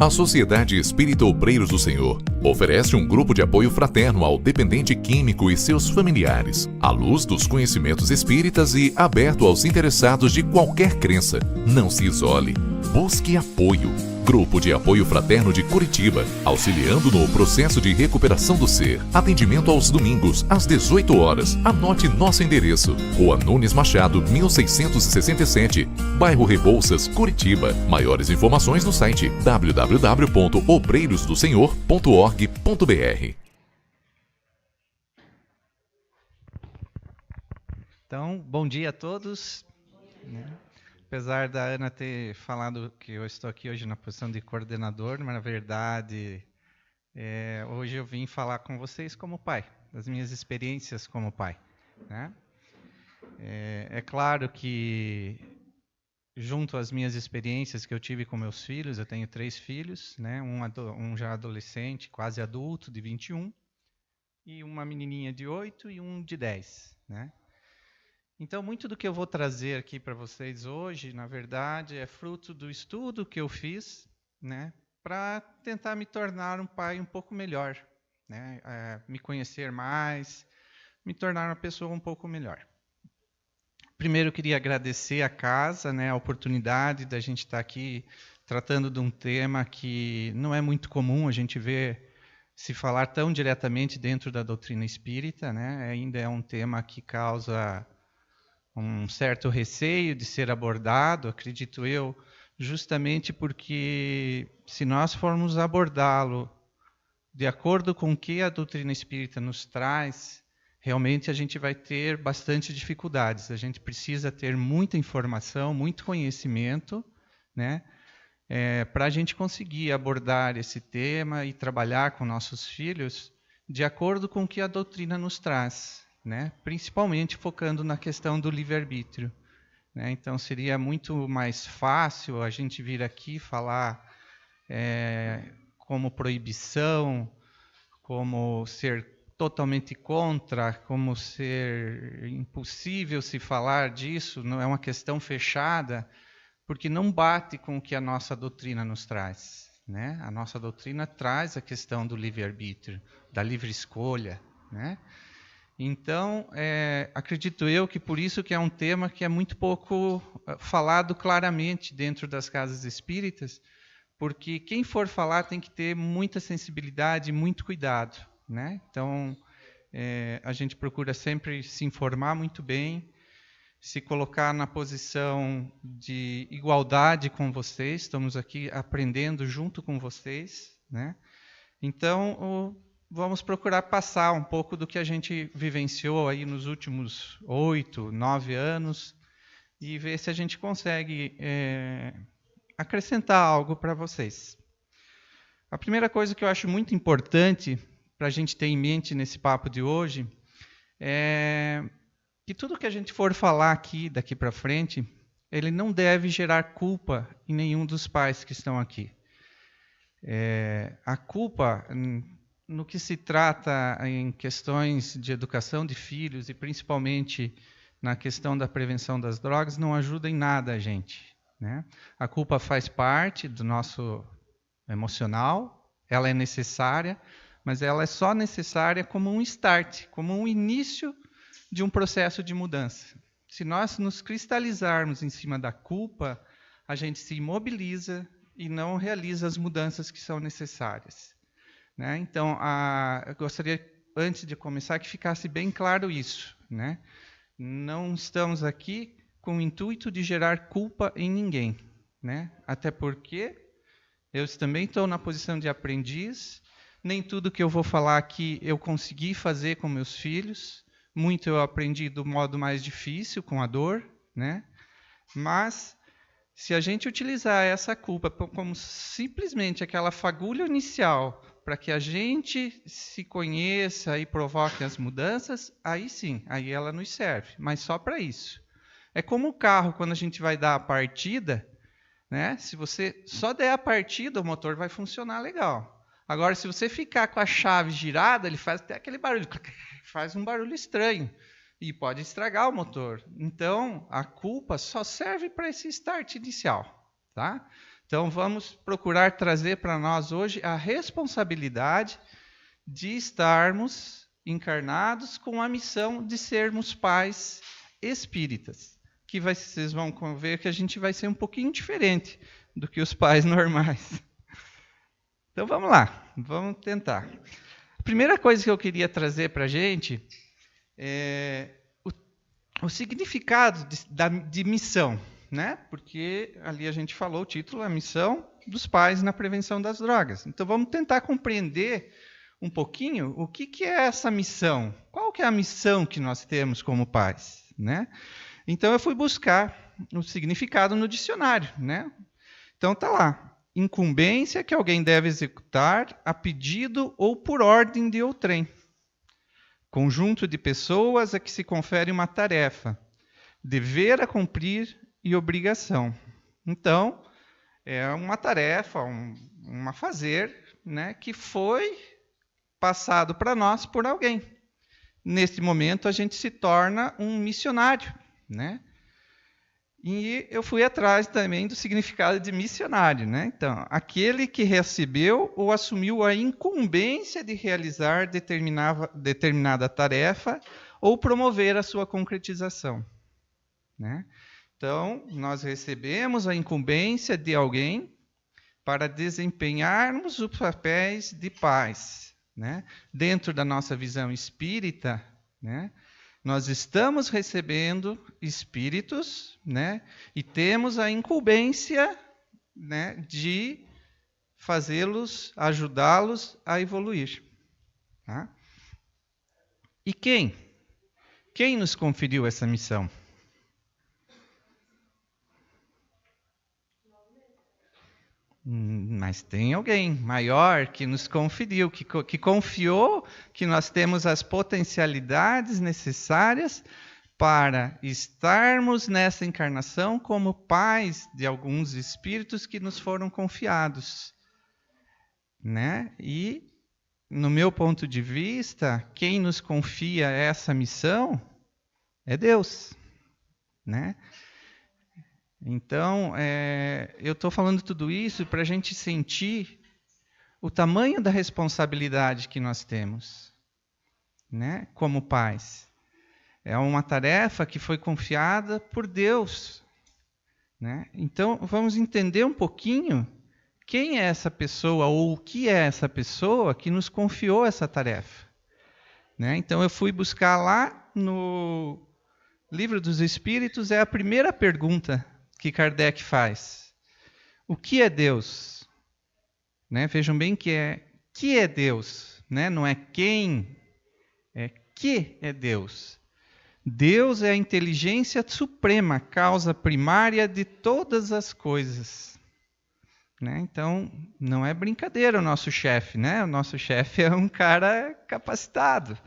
A Sociedade Espírita Obreiros do Senhor oferece um grupo de apoio fraterno ao dependente químico e seus familiares, à luz dos conhecimentos espíritas e aberto aos interessados de qualquer crença. Não se isole. Busque apoio. Grupo de Apoio Fraterno de Curitiba, auxiliando no processo de recuperação do ser. Atendimento aos domingos, às 18 horas. Anote nosso endereço. Rua Nunes Machado, 1667, bairro Rebouças, Curitiba. Maiores informações no site www.obreirosdosenhor.org.br. Então, bom dia a todos. Apesar da Ana ter falado que eu estou aqui hoje na posição de coordenador, mas na verdade, hoje eu vim falar com vocês como pai, das minhas experiências como pai, né? É claro que, junto às minhas experiências que eu tive com meus filhos, eu tenho 3 filhos, né? Um já adolescente, quase adulto, de 21, e uma menininha de 8 e um de 10, né? Então, muito do que eu vou trazer aqui para vocês hoje, na verdade, é fruto do estudo que eu fiz, né, para tentar me tornar um pai um pouco melhor, né, me conhecer mais, me tornar uma pessoa um pouco melhor. Primeiro, eu queria agradecer à casa, né, a oportunidade da gente estar aqui tratando de um tema que não é muito comum a gente ver se falar tão diretamente dentro da doutrina espírita, né, ainda é um tema que causa um certo receio de ser abordado, acredito eu, justamente porque se nós formos abordá-lo de acordo com o que a doutrina espírita nos traz, realmente a gente vai ter bastante dificuldades. A gente precisa ter muita informação, muito conhecimento, né, para a gente conseguir abordar esse tema e trabalhar com nossos filhos de acordo com o que a doutrina nos traz, né? Principalmente focando na questão do livre-arbítrio, né? Então, seria muito mais fácil a gente vir aqui falar como proibição, como ser totalmente contra, como ser impossível se falar disso, não é uma questão fechada, porque não bate com o que a nossa doutrina nos traz, né? A nossa doutrina traz a questão do livre-arbítrio, da livre escolha, né? Então, acredito eu que por isso que é um tema que é muito pouco falado claramente dentro das casas espíritas, porque quem for falar tem que ter muita sensibilidade e muito cuidado, né? Então, a gente procura sempre se informar muito bem, se colocar na posição de igualdade com vocês, estamos aqui aprendendo junto com vocês, né? Então, vamos procurar passar um pouco do que a gente vivenciou aí nos últimos 8, 9 anos e ver se a gente consegue acrescentar algo para vocês. A primeira coisa que eu acho muito importante para a gente ter em mente nesse papo de hoje é que tudo que a gente for falar aqui, daqui para frente, ele não deve gerar culpa em nenhum dos pais que estão aqui. A culpa, no que se trata em questões de educação de filhos e principalmente na questão da prevenção das drogas, não ajuda em nada a gente, né? A culpa faz parte do nosso emocional, ela é necessária, mas ela é só necessária como um start, como um início de um processo de mudança. Se nós nos cristalizarmos em cima da culpa, a gente se imobiliza e não realiza as mudanças que são necessárias, né? Então, eu gostaria, antes de começar, que ficasse bem claro isso, né? Não estamos aqui com o intuito de gerar culpa em ninguém, né? Até porque eu também estou na posição de aprendiz, nem tudo que eu vou falar aqui eu consegui fazer com meus filhos, muito eu aprendi do modo mais difícil, com a dor, né? Mas, se a gente utilizar essa culpa como simplesmente aquela fagulha inicial para que a gente se conheça e provoque as mudanças, aí sim, aí ela nos serve, mas só para isso. É como o carro, quando a gente vai dar a partida, né? Se você só der a partida, o motor vai funcionar legal. Agora, se você ficar com a chave girada, ele faz até aquele barulho, faz um barulho estranho e pode estragar o motor. Então, a culpa só serve para esse start inicial, tá? Então, vamos procurar trazer para nós hoje a responsabilidade de estarmos encarnados com a missão de sermos pais espíritas. Que vocês vão ver que a gente vai ser um pouquinho diferente do que os pais normais. Então, vamos lá, vamos tentar. A primeira coisa que eu queria trazer para a gente é o significado de missão, né? Porque ali a gente falou o título, a missão dos pais na prevenção das drogas. Então vamos tentar compreender um pouquinho o que é essa missão. Qual que é a missão que nós temos como pais, né? Então eu fui buscar o significado no dicionário, né? Então tá lá: incumbência que alguém deve executar a pedido ou por ordem de outrem. Conjunto de pessoas a que se confere uma tarefa, dever a cumprir e obrigação. Então, é uma tarefa, um fazer, né, que foi passado para nós por alguém. Nesse momento, a gente se torna um missionário, né? E eu fui atrás também do significado de missionário, né? Então, aquele que recebeu ou assumiu a incumbência de realizar determinada tarefa ou promover a sua concretização, né? Então, nós recebemos a incumbência de alguém para desempenharmos os papéis de pais, né? Dentro da nossa visão espírita, né? Nós estamos recebendo espíritos, né? E temos a incumbência, né, de fazê-los, ajudá-los a evoluir. Tá? E quem? Quem nos conferiu essa missão? Mas tem alguém maior que nos conferiu, que confiou que nós temos as potencialidades necessárias para estarmos nessa encarnação como pais de alguns espíritos que nos foram confiados, né? E, no meu ponto de vista, quem nos confia essa missão é Deus, né? Então, eu estou falando tudo isso para a gente sentir o tamanho da responsabilidade que nós temos, né, como pais. É uma tarefa que foi confiada por Deus, né? Então, vamos entender um pouquinho quem é essa pessoa ou o que é essa pessoa que nos confiou essa tarefa, né? Então, eu fui buscar lá no Livro dos Espíritos, é a primeira pergunta que Kardec faz. O que é Deus? Né? Vejam bem que é Deus, né? Não é quem, é que é Deus. Deus é a inteligência suprema, causa primária de todas as coisas. Né? Então, não é brincadeira o nosso chefe, né? O nosso chefe é um cara capacitado.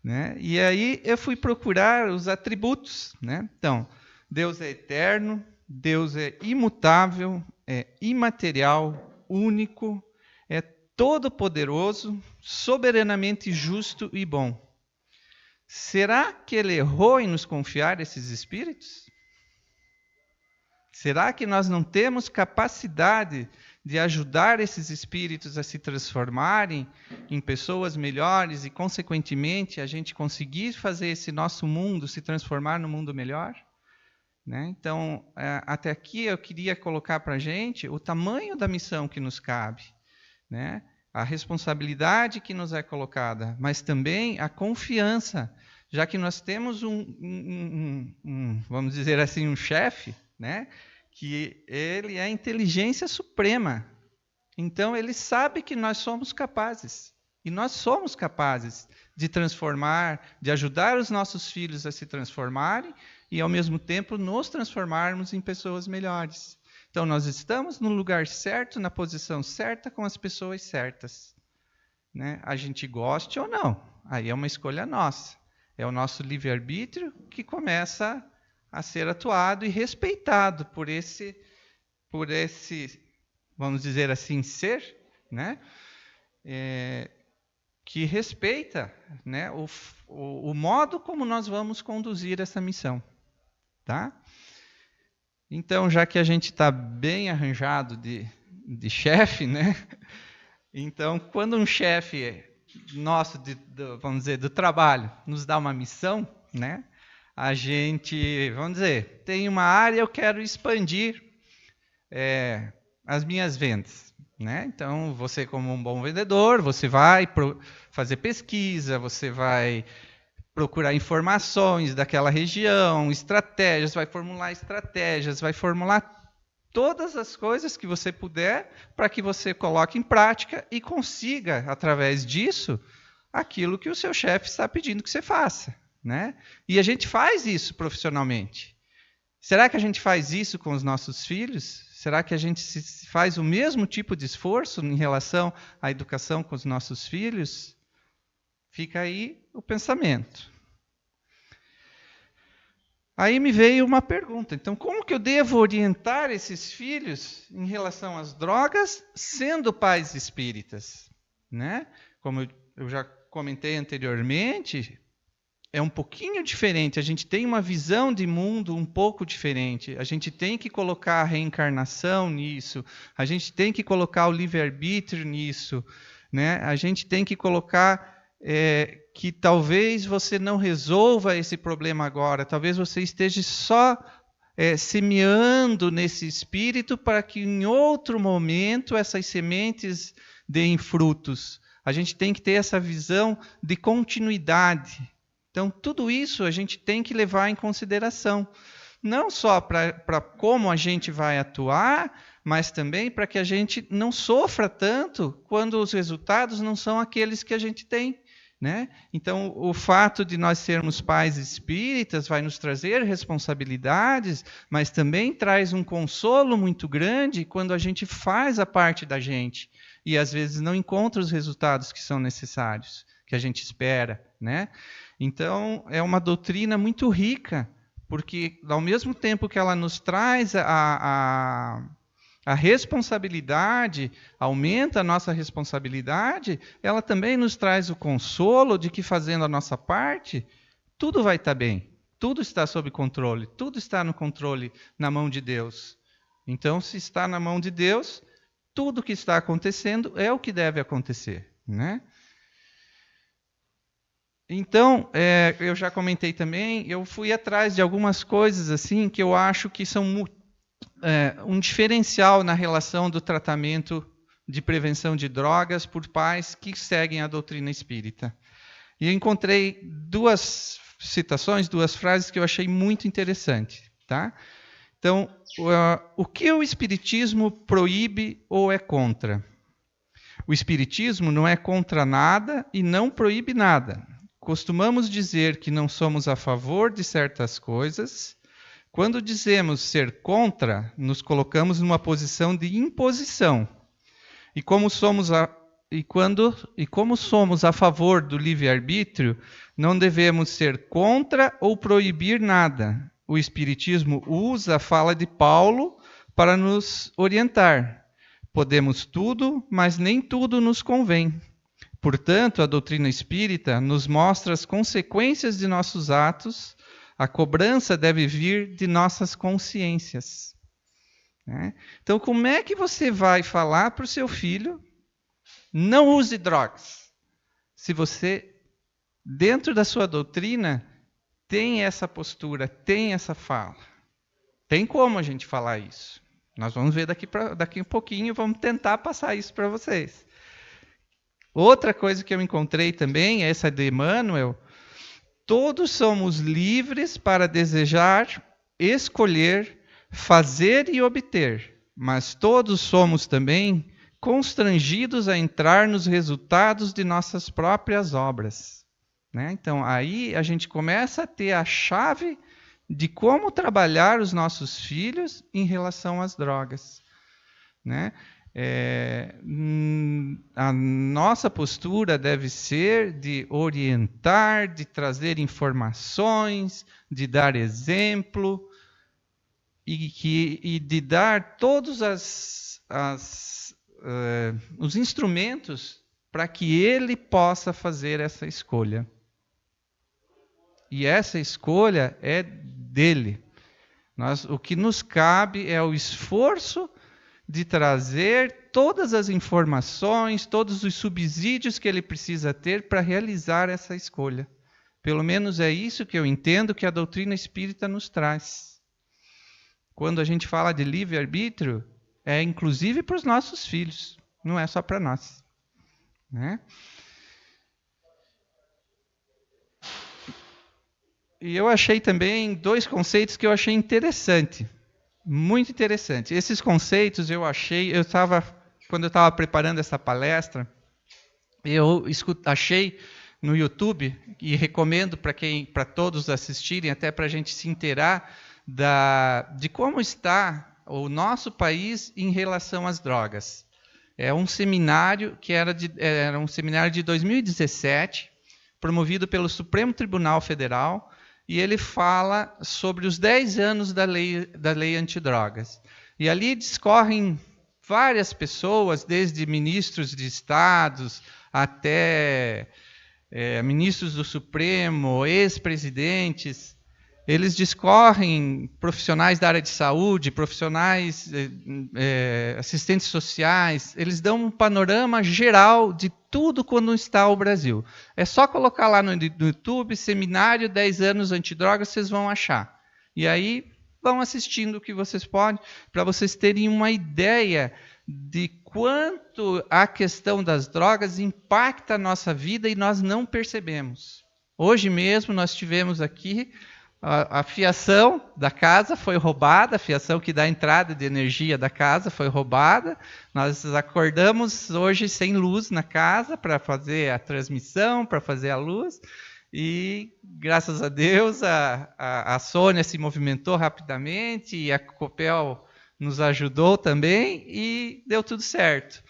Né? E aí eu fui procurar os atributos. Né? Então, Deus é eterno, Deus é imutável, é imaterial, único, é todo-poderoso, soberanamente justo e bom. Será que ele errou em nos confiar esses espíritos? Será que nós não temos capacidade de ajudar esses espíritos a se transformarem em pessoas melhores e, consequentemente, a gente conseguir fazer esse nosso mundo se transformar num mundo melhor? Né? Então, até aqui eu queria colocar para a gente o tamanho da missão que nos cabe, né? A responsabilidade que nos é colocada, mas também a confiança, já que nós temos vamos dizer assim, um chefe, né? Que ele é a inteligência suprema. Então, ele sabe que nós somos capazes. E nós somos capazes de transformar, de ajudar os nossos filhos a se transformarem e, ao mesmo tempo, nos transformarmos em pessoas melhores. Então, nós estamos no lugar certo, na posição certa, com as pessoas certas. Né? A gente goste ou não, aí é uma escolha nossa. É o nosso livre-arbítrio que começa a ser atuado e respeitado por esse, vamos dizer assim, ser, né? Que respeita, né, o modo como nós vamos conduzir essa missão. Tá? Então, já que a gente está bem arranjado de chefe, né? Então, quando um chefe nosso, vamos dizer, do trabalho, nos dá uma missão, né? A gente, vamos dizer, tem uma área, eu quero expandir as minhas vendas, né? Então, você como um bom vendedor, você vai fazer pesquisa, você vai procurar informações daquela região, estratégias, vai formular todas as coisas que você puder para que você coloque em prática e consiga, através disso, aquilo que o seu chefe está pedindo que você faça, né? E a gente faz isso profissionalmente. Será que a gente faz isso com os nossos filhos? Será que a gente faz o mesmo tipo de esforço em relação à educação com os nossos filhos? Fica aí o pensamento. Aí me veio uma pergunta. Então, como que eu devo orientar esses filhos em relação às drogas, sendo pais espíritas? Né? Como eu já comentei anteriormente, é um pouquinho diferente. A gente tem uma visão de mundo um pouco diferente. A gente tem que colocar a reencarnação nisso. A gente tem que colocar o livre-arbítrio nisso. Né? A gente tem que colocar que talvez você não resolva esse problema agora. Talvez você esteja só semeando nesse espírito para que em outro momento essas sementes deem frutos. A gente tem que ter essa visão de continuidade. Então, tudo isso a gente tem que levar em consideração. Não só para como a gente vai atuar, mas também para que a gente não sofra tanto quando os resultados não são aqueles que a gente tem. Né? Então, o fato de nós sermos pais espíritas vai nos trazer responsabilidades, mas também traz um consolo muito grande quando a gente faz a parte da gente e às vezes não encontra os resultados que são necessários, que a gente espera. Né? Então, é uma doutrina muito rica, porque ao mesmo tempo que ela nos traz a responsabilidade, aumenta a nossa responsabilidade, ela também nos traz o consolo de que, fazendo a nossa parte, tudo vai estar bem, tudo está sob controle, tudo está no controle, na mão de Deus. Então, se está na mão de Deus, tudo que está acontecendo é o que deve acontecer. Né? Então, eu já comentei também, eu fui atrás de algumas coisas assim que eu acho que são um diferencial na relação do tratamento de prevenção de drogas por pais que seguem a doutrina espírita. E eu encontrei duas citações, duas frases que eu achei muito interessantes. Tá? Então, o que o Espiritismo proíbe ou é contra? O Espiritismo não é contra nada e não proíbe nada. Costumamos dizer que não somos a favor de certas coisas. Quando dizemos ser contra, nos colocamos numa posição de imposição. E como somos a favor do livre-arbítrio, não devemos ser contra ou proibir nada. O Espiritismo usa a fala de Paulo para nos orientar. Podemos tudo, mas nem tudo nos convém. Portanto, a doutrina espírita nos mostra as consequências de nossos atos. A cobrança deve vir de nossas consciências. Né? Então, como é que você vai falar para o seu filho, não use drogas, se você, dentro da sua doutrina, tem essa postura, tem essa fala? Tem como a gente falar isso? Nós vamos ver daqui um pouquinho, vamos tentar passar isso para vocês. Outra coisa que eu encontrei também, essa de Emmanuel: todos somos livres para desejar, escolher, fazer e obter, mas todos somos também constrangidos a entrar nos resultados de nossas próprias obras. Né? Então, aí a gente começa a ter a chave de como trabalhar os nossos filhos em relação às drogas. Né? A nossa postura deve ser de orientar, de trazer informações, de dar exemplo e de dar todos os instrumentos para que ele possa fazer essa escolha. E essa escolha é dele. O que nos cabe é o esforço de trazer todas as informações, todos os subsídios que ele precisa ter para realizar essa escolha. Pelo menos é isso que eu entendo que a doutrina espírita nos traz. Quando a gente fala de livre-arbítrio, é inclusive para os nossos filhos, não é só para nós, né? E eu achei também 2 conceitos que eu achei interessante, muito interessante. Esses conceitos quando eu estava preparando essa palestra, eu achei no YouTube, e recomendo para todos assistirem, até para a gente se inteirar de como está o nosso país em relação às drogas. É um seminário que era um seminário de 2017, promovido pelo Supremo Tribunal Federal, e ele fala sobre os 10 anos da lei antidrogas. E ali discorrem várias pessoas, desde ministros de estados até ministros do Supremo, ex-presidentes. Eles discorrem, profissionais da área de saúde, profissionais, assistentes sociais, eles dão um panorama geral de tudo quando está o Brasil. É só colocar lá no YouTube, seminário 10 anos antidrogas, vocês vão achar. E aí vão assistindo o que vocês podem, para vocês terem uma ideia de quanto a questão das drogas impacta a nossa vida e nós não percebemos. Hoje mesmo nós tivemos aqui a fiação da casa foi roubada, a fiação que dá entrada de energia da casa foi roubada. Nós acordamos hoje sem luz na casa para fazer a transmissão, para fazer a luz. E, graças a Deus, a Sônia se movimentou rapidamente e a Copel nos ajudou também e deu tudo certo.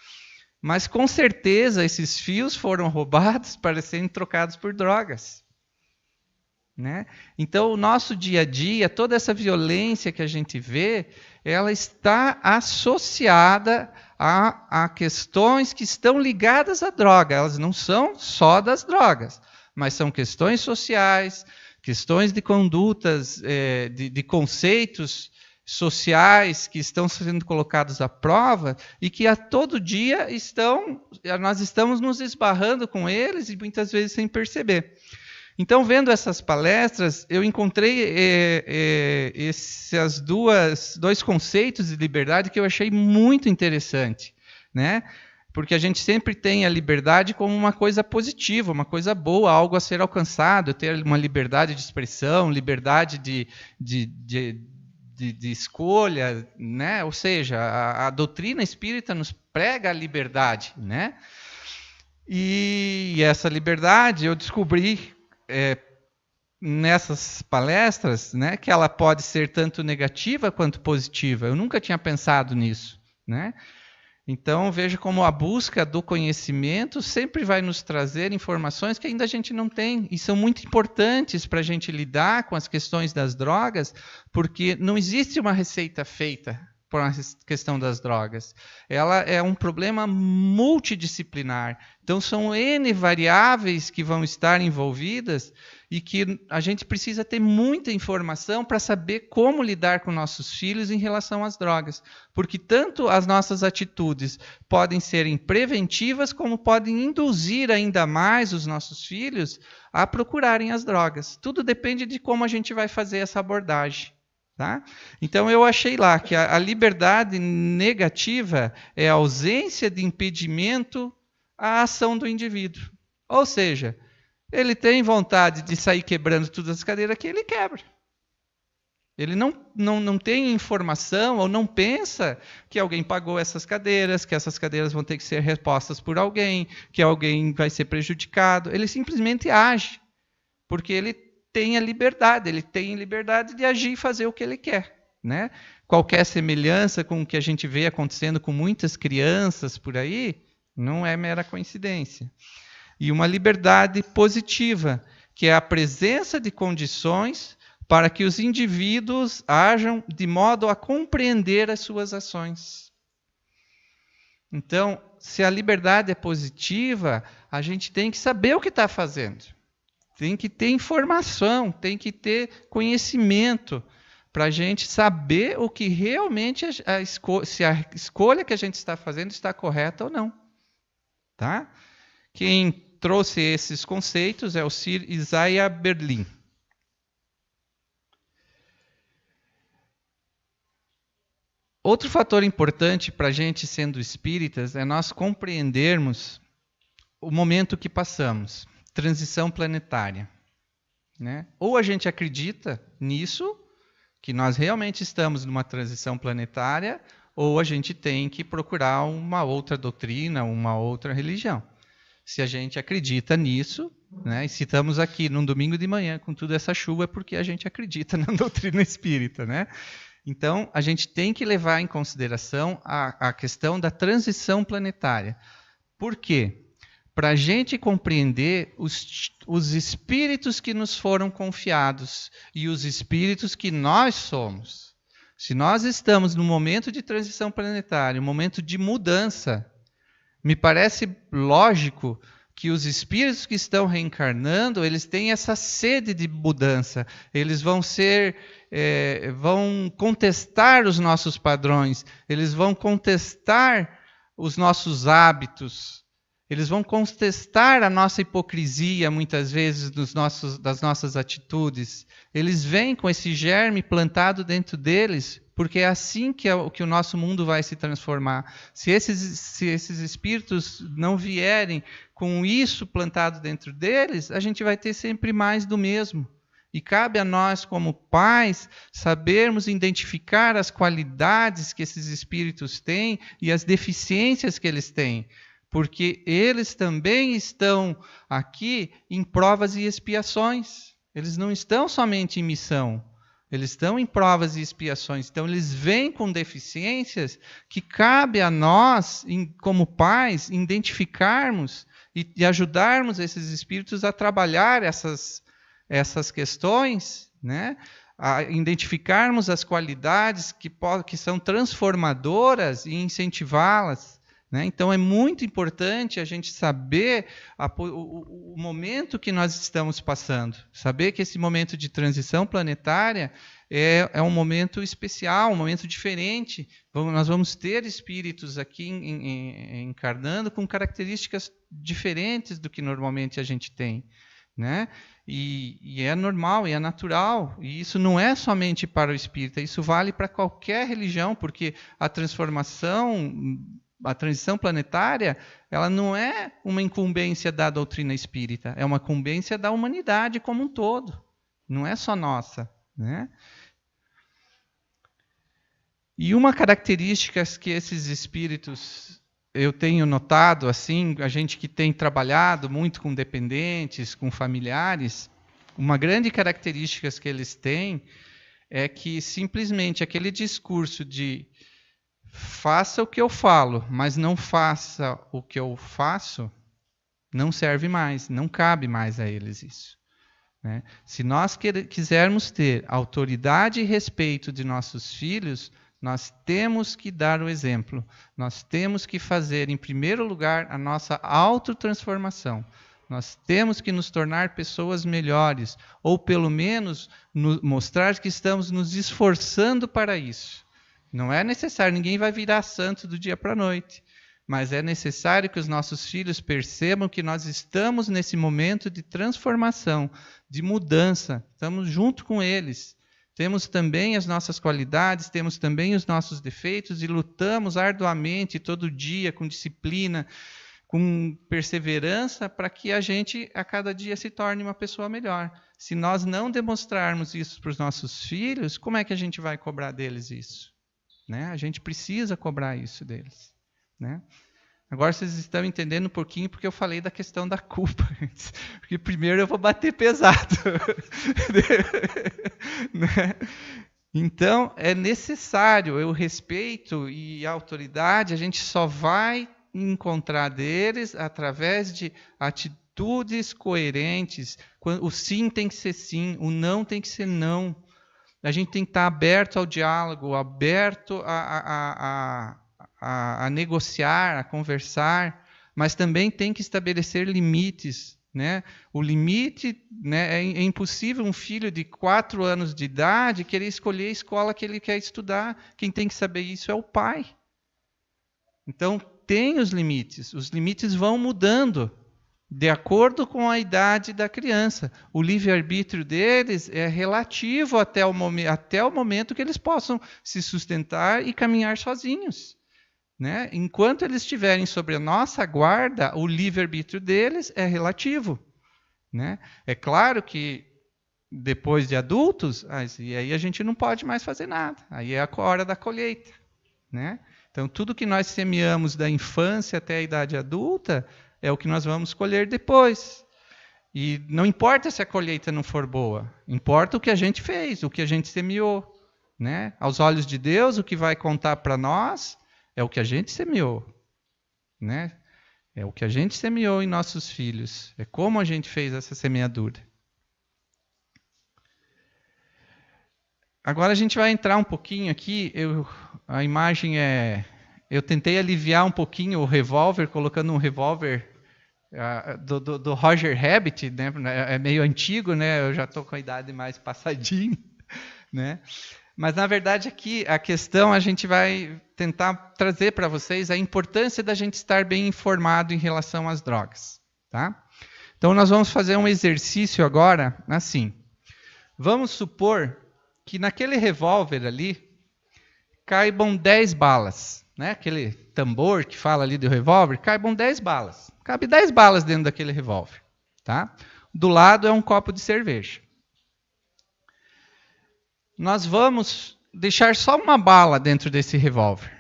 Mas, com certeza, esses fios foram roubados para serem trocados por drogas. Né? Então, o nosso dia a dia, toda essa violência que a gente vê, ela está associada a questões que estão ligadas à droga. Elas não são só das drogas, mas são questões sociais, questões de condutas, de conceitos sociais que estão sendo colocados à prova e que a todo dia nós estamos nos esbarrando com eles e muitas vezes sem perceber. Então, vendo essas palestras, eu encontrei esses dois conceitos de liberdade que eu achei muito interessante, né? Porque a gente sempre tem a liberdade como uma coisa positiva, uma coisa boa, algo a ser alcançado, ter uma liberdade de expressão, liberdade de escolha, né? Ou seja, a doutrina espírita nos prega a liberdade, né? E essa liberdade eu descobri nessas palestras, né, que ela pode ser tanto negativa quanto positiva. Eu nunca tinha pensado nisso, né? Então, veja como a busca do conhecimento sempre vai nos trazer informações que ainda a gente não tem e são muito importantes para a gente lidar com as questões das drogas, porque não existe uma receita feita por a questão das drogas. Ela é um problema multidisciplinar. Então, são N variáveis que vão estar envolvidas e que a gente precisa ter muita informação para saber como lidar com nossos filhos em relação às drogas. Porque tanto as nossas atitudes podem serem preventivas, como podem induzir ainda mais os nossos filhos a procurarem as drogas. Tudo depende de como a gente vai fazer essa abordagem. Tá? Então, eu achei lá que a liberdade negativa é a ausência de impedimento à ação do indivíduo. Ou seja, ele tem vontade de sair quebrando todas as cadeiras que ele quebra. Ele não tem informação ou não pensa que alguém pagou essas cadeiras, que essas cadeiras vão ter que ser repostas por alguém, que alguém vai ser prejudicado. Ele simplesmente age, porque ele tem a liberdade, de agir e fazer o que ele quer. Né? Qualquer semelhança com o que a gente vê acontecendo com muitas crianças por aí, não é mera coincidência. E uma liberdade positiva, que é a presença de condições para que os indivíduos ajam de modo a compreender as suas ações. Então, se a liberdade é positiva, a gente tem que saber o que está fazendo. Tem que ter informação, tem que ter conhecimento para a gente saber o que realmente se a escolha que a gente está fazendo está correta ou não. Tá? Quem trouxe esses conceitos é o Sir Isaiah Berlin. Outro fator importante para a gente, sendo espíritas, é nós compreendermos o momento que passamos, transição planetária. Né? Ou a gente acredita nisso, que nós realmente estamos numa transição planetária, ou a gente tem que procurar uma outra doutrina, uma outra religião. Se a gente acredita nisso, né, e se estamos aqui num domingo de manhã com toda essa chuva, é porque a gente acredita na doutrina espírita, né? Então, a gente tem que levar em consideração a questão da transição planetária. Por quê? Para a gente compreender os espíritos que nos foram confiados e os espíritos que nós somos. Se nós estamos num momento de transição planetária, um momento de mudança, me parece lógico que os espíritos que estão reencarnando, eles têm essa sede de mudança. Eles vão vão contestar os nossos padrões, eles vão contestar os nossos hábitos, eles vão contestar a nossa hipocrisia, muitas vezes, das nossas atitudes. Eles vêm com esse germe plantado dentro deles, porque é assim que o nosso mundo vai se transformar. Se esses espíritos não vierem com isso plantado dentro deles, a gente vai ter sempre mais do mesmo. E cabe a nós, como pais, sabermos identificar as qualidades que esses espíritos têm e as deficiências que eles têm. Porque eles também estão aqui em provas e expiações. Eles não estão somente em missão. Eles estão em provas e expiações. Então, eles vêm com deficiências que cabe a nós, como pais, identificarmos e ajudarmos esses espíritos a trabalhar essas questões, né? A identificarmos as qualidades que são transformadoras e incentivá-las. Né? Então, é muito importante a gente saber o momento que nós estamos passando. Saber que esse momento de transição planetária é um momento especial, um momento diferente. Nós vamos ter espíritos aqui encarnando com características diferentes do que normalmente a gente tem. Né? E é normal, e é natural. E isso não é somente para o espírita, isso vale para qualquer religião, porque a transição planetária, ela não é uma incumbência da doutrina espírita, é uma incumbência da humanidade como um todo, não é só nossa. Né? E uma característica que esses espíritos, eu tenho notado, assim, a gente que tem trabalhado muito com dependentes, com familiares, uma grande característica que eles têm é que simplesmente aquele discurso de faça o que eu falo, mas não faça o que eu faço, não serve mais, não cabe mais a eles isso. Né? Se nós quisermos ter autoridade e respeito de nossos filhos, nós temos que dar o exemplo. Nós temos que fazer, em primeiro lugar, a nossa autotransformação. Nós temos que nos tornar pessoas melhores, ou pelo menos mostrar que estamos nos esforçando para isso. Não é necessário, ninguém vai virar santo do dia para a noite, mas é necessário que os nossos filhos percebam que nós estamos nesse momento de transformação, de mudança, estamos junto com eles. Temos também as nossas qualidades, temos também os nossos defeitos e lutamos arduamente todo dia, com disciplina, com perseverança, para que a gente a cada dia se torne uma pessoa melhor. Se nós não demonstrarmos isso para os nossos filhos, como é que a gente vai cobrar deles isso? Né? A gente precisa cobrar isso deles. Né? Agora vocês estão entendendo um pouquinho porque eu falei da questão da culpa. Porque primeiro eu vou bater pesado. Né? Então, é necessário o respeito e a autoridade, a gente só vai encontrar deles através de atitudes coerentes. O sim tem que ser sim, o não tem que ser não. A gente tem que estar aberto ao diálogo, aberto a negociar, a conversar, mas também tem que estabelecer limites. né? O limite, né? É impossível um filho de 4 anos de idade querer escolher a escola que ele quer estudar. Quem tem que saber isso é o pai. Então, tem os limites vão mudando de acordo com a idade da criança. O livre-arbítrio deles é relativo até o momento que eles possam se sustentar e caminhar sozinhos, né? Enquanto eles estiverem sobre a nossa guarda, o livre-arbítrio deles é relativo, né? É claro que depois de adultos, e aí a gente não pode mais fazer nada. Aí é a hora da colheita, né? Então, tudo que nós semeamos da infância até a idade adulta é o que nós vamos colher depois. E não importa se a colheita não for boa, importa o que a gente fez, o que a gente semeou, né? Aos olhos de Deus, o que vai contar para nós é o que a gente semeou, né? É o que a gente semeou em nossos filhos, é como a gente fez essa semeadura. Agora a gente vai entrar um pouquinho aqui, a imagem é... Eu tentei aliviar um pouquinho o revólver, colocando um revólver do Roger Rabbit, né? É meio antigo, né? Eu já estou com a idade mais passadinha, né? Mas, na verdade, aqui a questão a gente vai tentar trazer para vocês a importância da gente estar bem informado em relação às drogas, tá? Então, nós vamos fazer um exercício agora, assim. Vamos supor que naquele revólver ali caibam 10 balas, né? Aquele tambor que fala ali do revólver, caibam 10 balas. Cabe 10 balas dentro daquele revólver, tá? Do lado é um copo de cerveja. Nós vamos deixar só uma bala dentro desse revólver.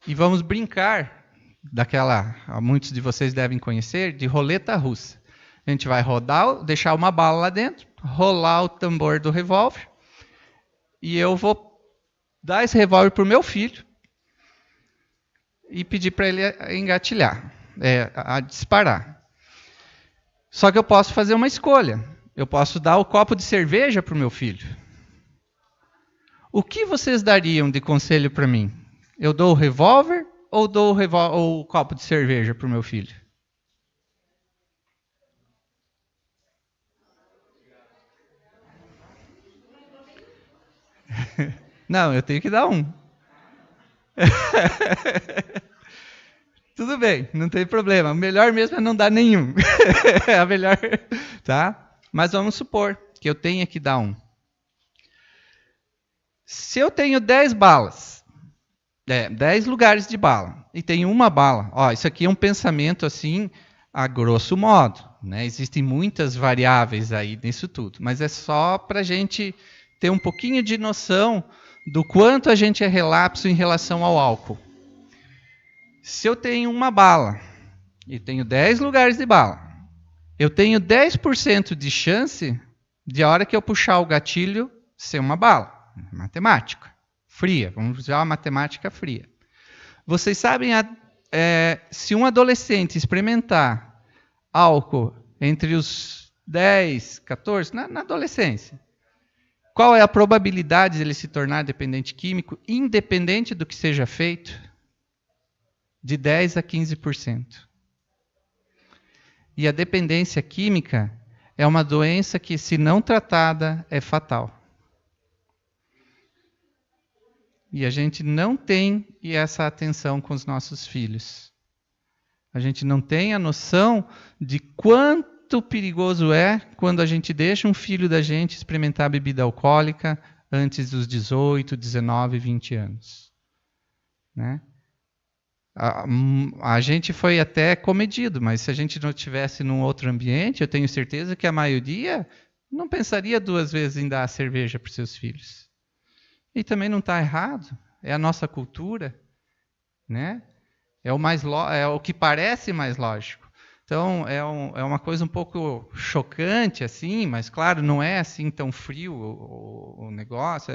E vamos brincar daquela, muitos de vocês devem conhecer, de roleta russa. A gente vai rodar, deixar uma bala lá dentro, rolar o tambor do revólver, e eu vou dar esse revólver para o meu filho e pedir para ele engatilhar, a disparar. Só que eu posso fazer uma escolha. Eu posso dar o copo de cerveja para o meu filho. O que vocês dariam de conselho para mim? Eu dou o revólver ou dou o copo de cerveja para o meu filho? Não, eu tenho que dar um. Tudo bem, não tem problema. O melhor mesmo é não dar nenhum. É a melhor, tá? Mas vamos supor que eu tenha que dar um. Se eu tenho 10 balas, 10 lugares de bala, e tenho uma bala, isso aqui é um pensamento assim, a grosso modo, né? Existem muitas variáveis aí nisso tudo, mas é só para a gente ter um pouquinho de noção do quanto a gente é relapso em relação ao álcool. Se eu tenho uma bala e tenho 10 lugares de bala, eu tenho 10% de chance de a hora que eu puxar o gatilho ser uma bala. Matemática fria, vamos usar uma matemática fria. Vocês sabem, se um adolescente experimentar álcool entre os 10, 14, na adolescência, qual é a probabilidade de ele se tornar dependente químico, independente do que seja feito? De 10 a 15%. E a dependência química é uma doença que, se não tratada, é fatal. E a gente não tem essa atenção com os nossos filhos. A gente não tem a noção de quanto perigoso é quando a gente deixa um filho da gente experimentar bebida alcoólica antes dos 18, 19, 20 anos. Né? A gente foi até comedido, mas se a gente não estivesse num outro ambiente, eu tenho certeza que a maioria não pensaria 2 vezes em dar cerveja para os seus filhos. E também não está errado, é a nossa cultura, né? É o que parece mais lógico. Então, é uma coisa um pouco chocante, assim, mas, claro, não é assim tão frio o negócio.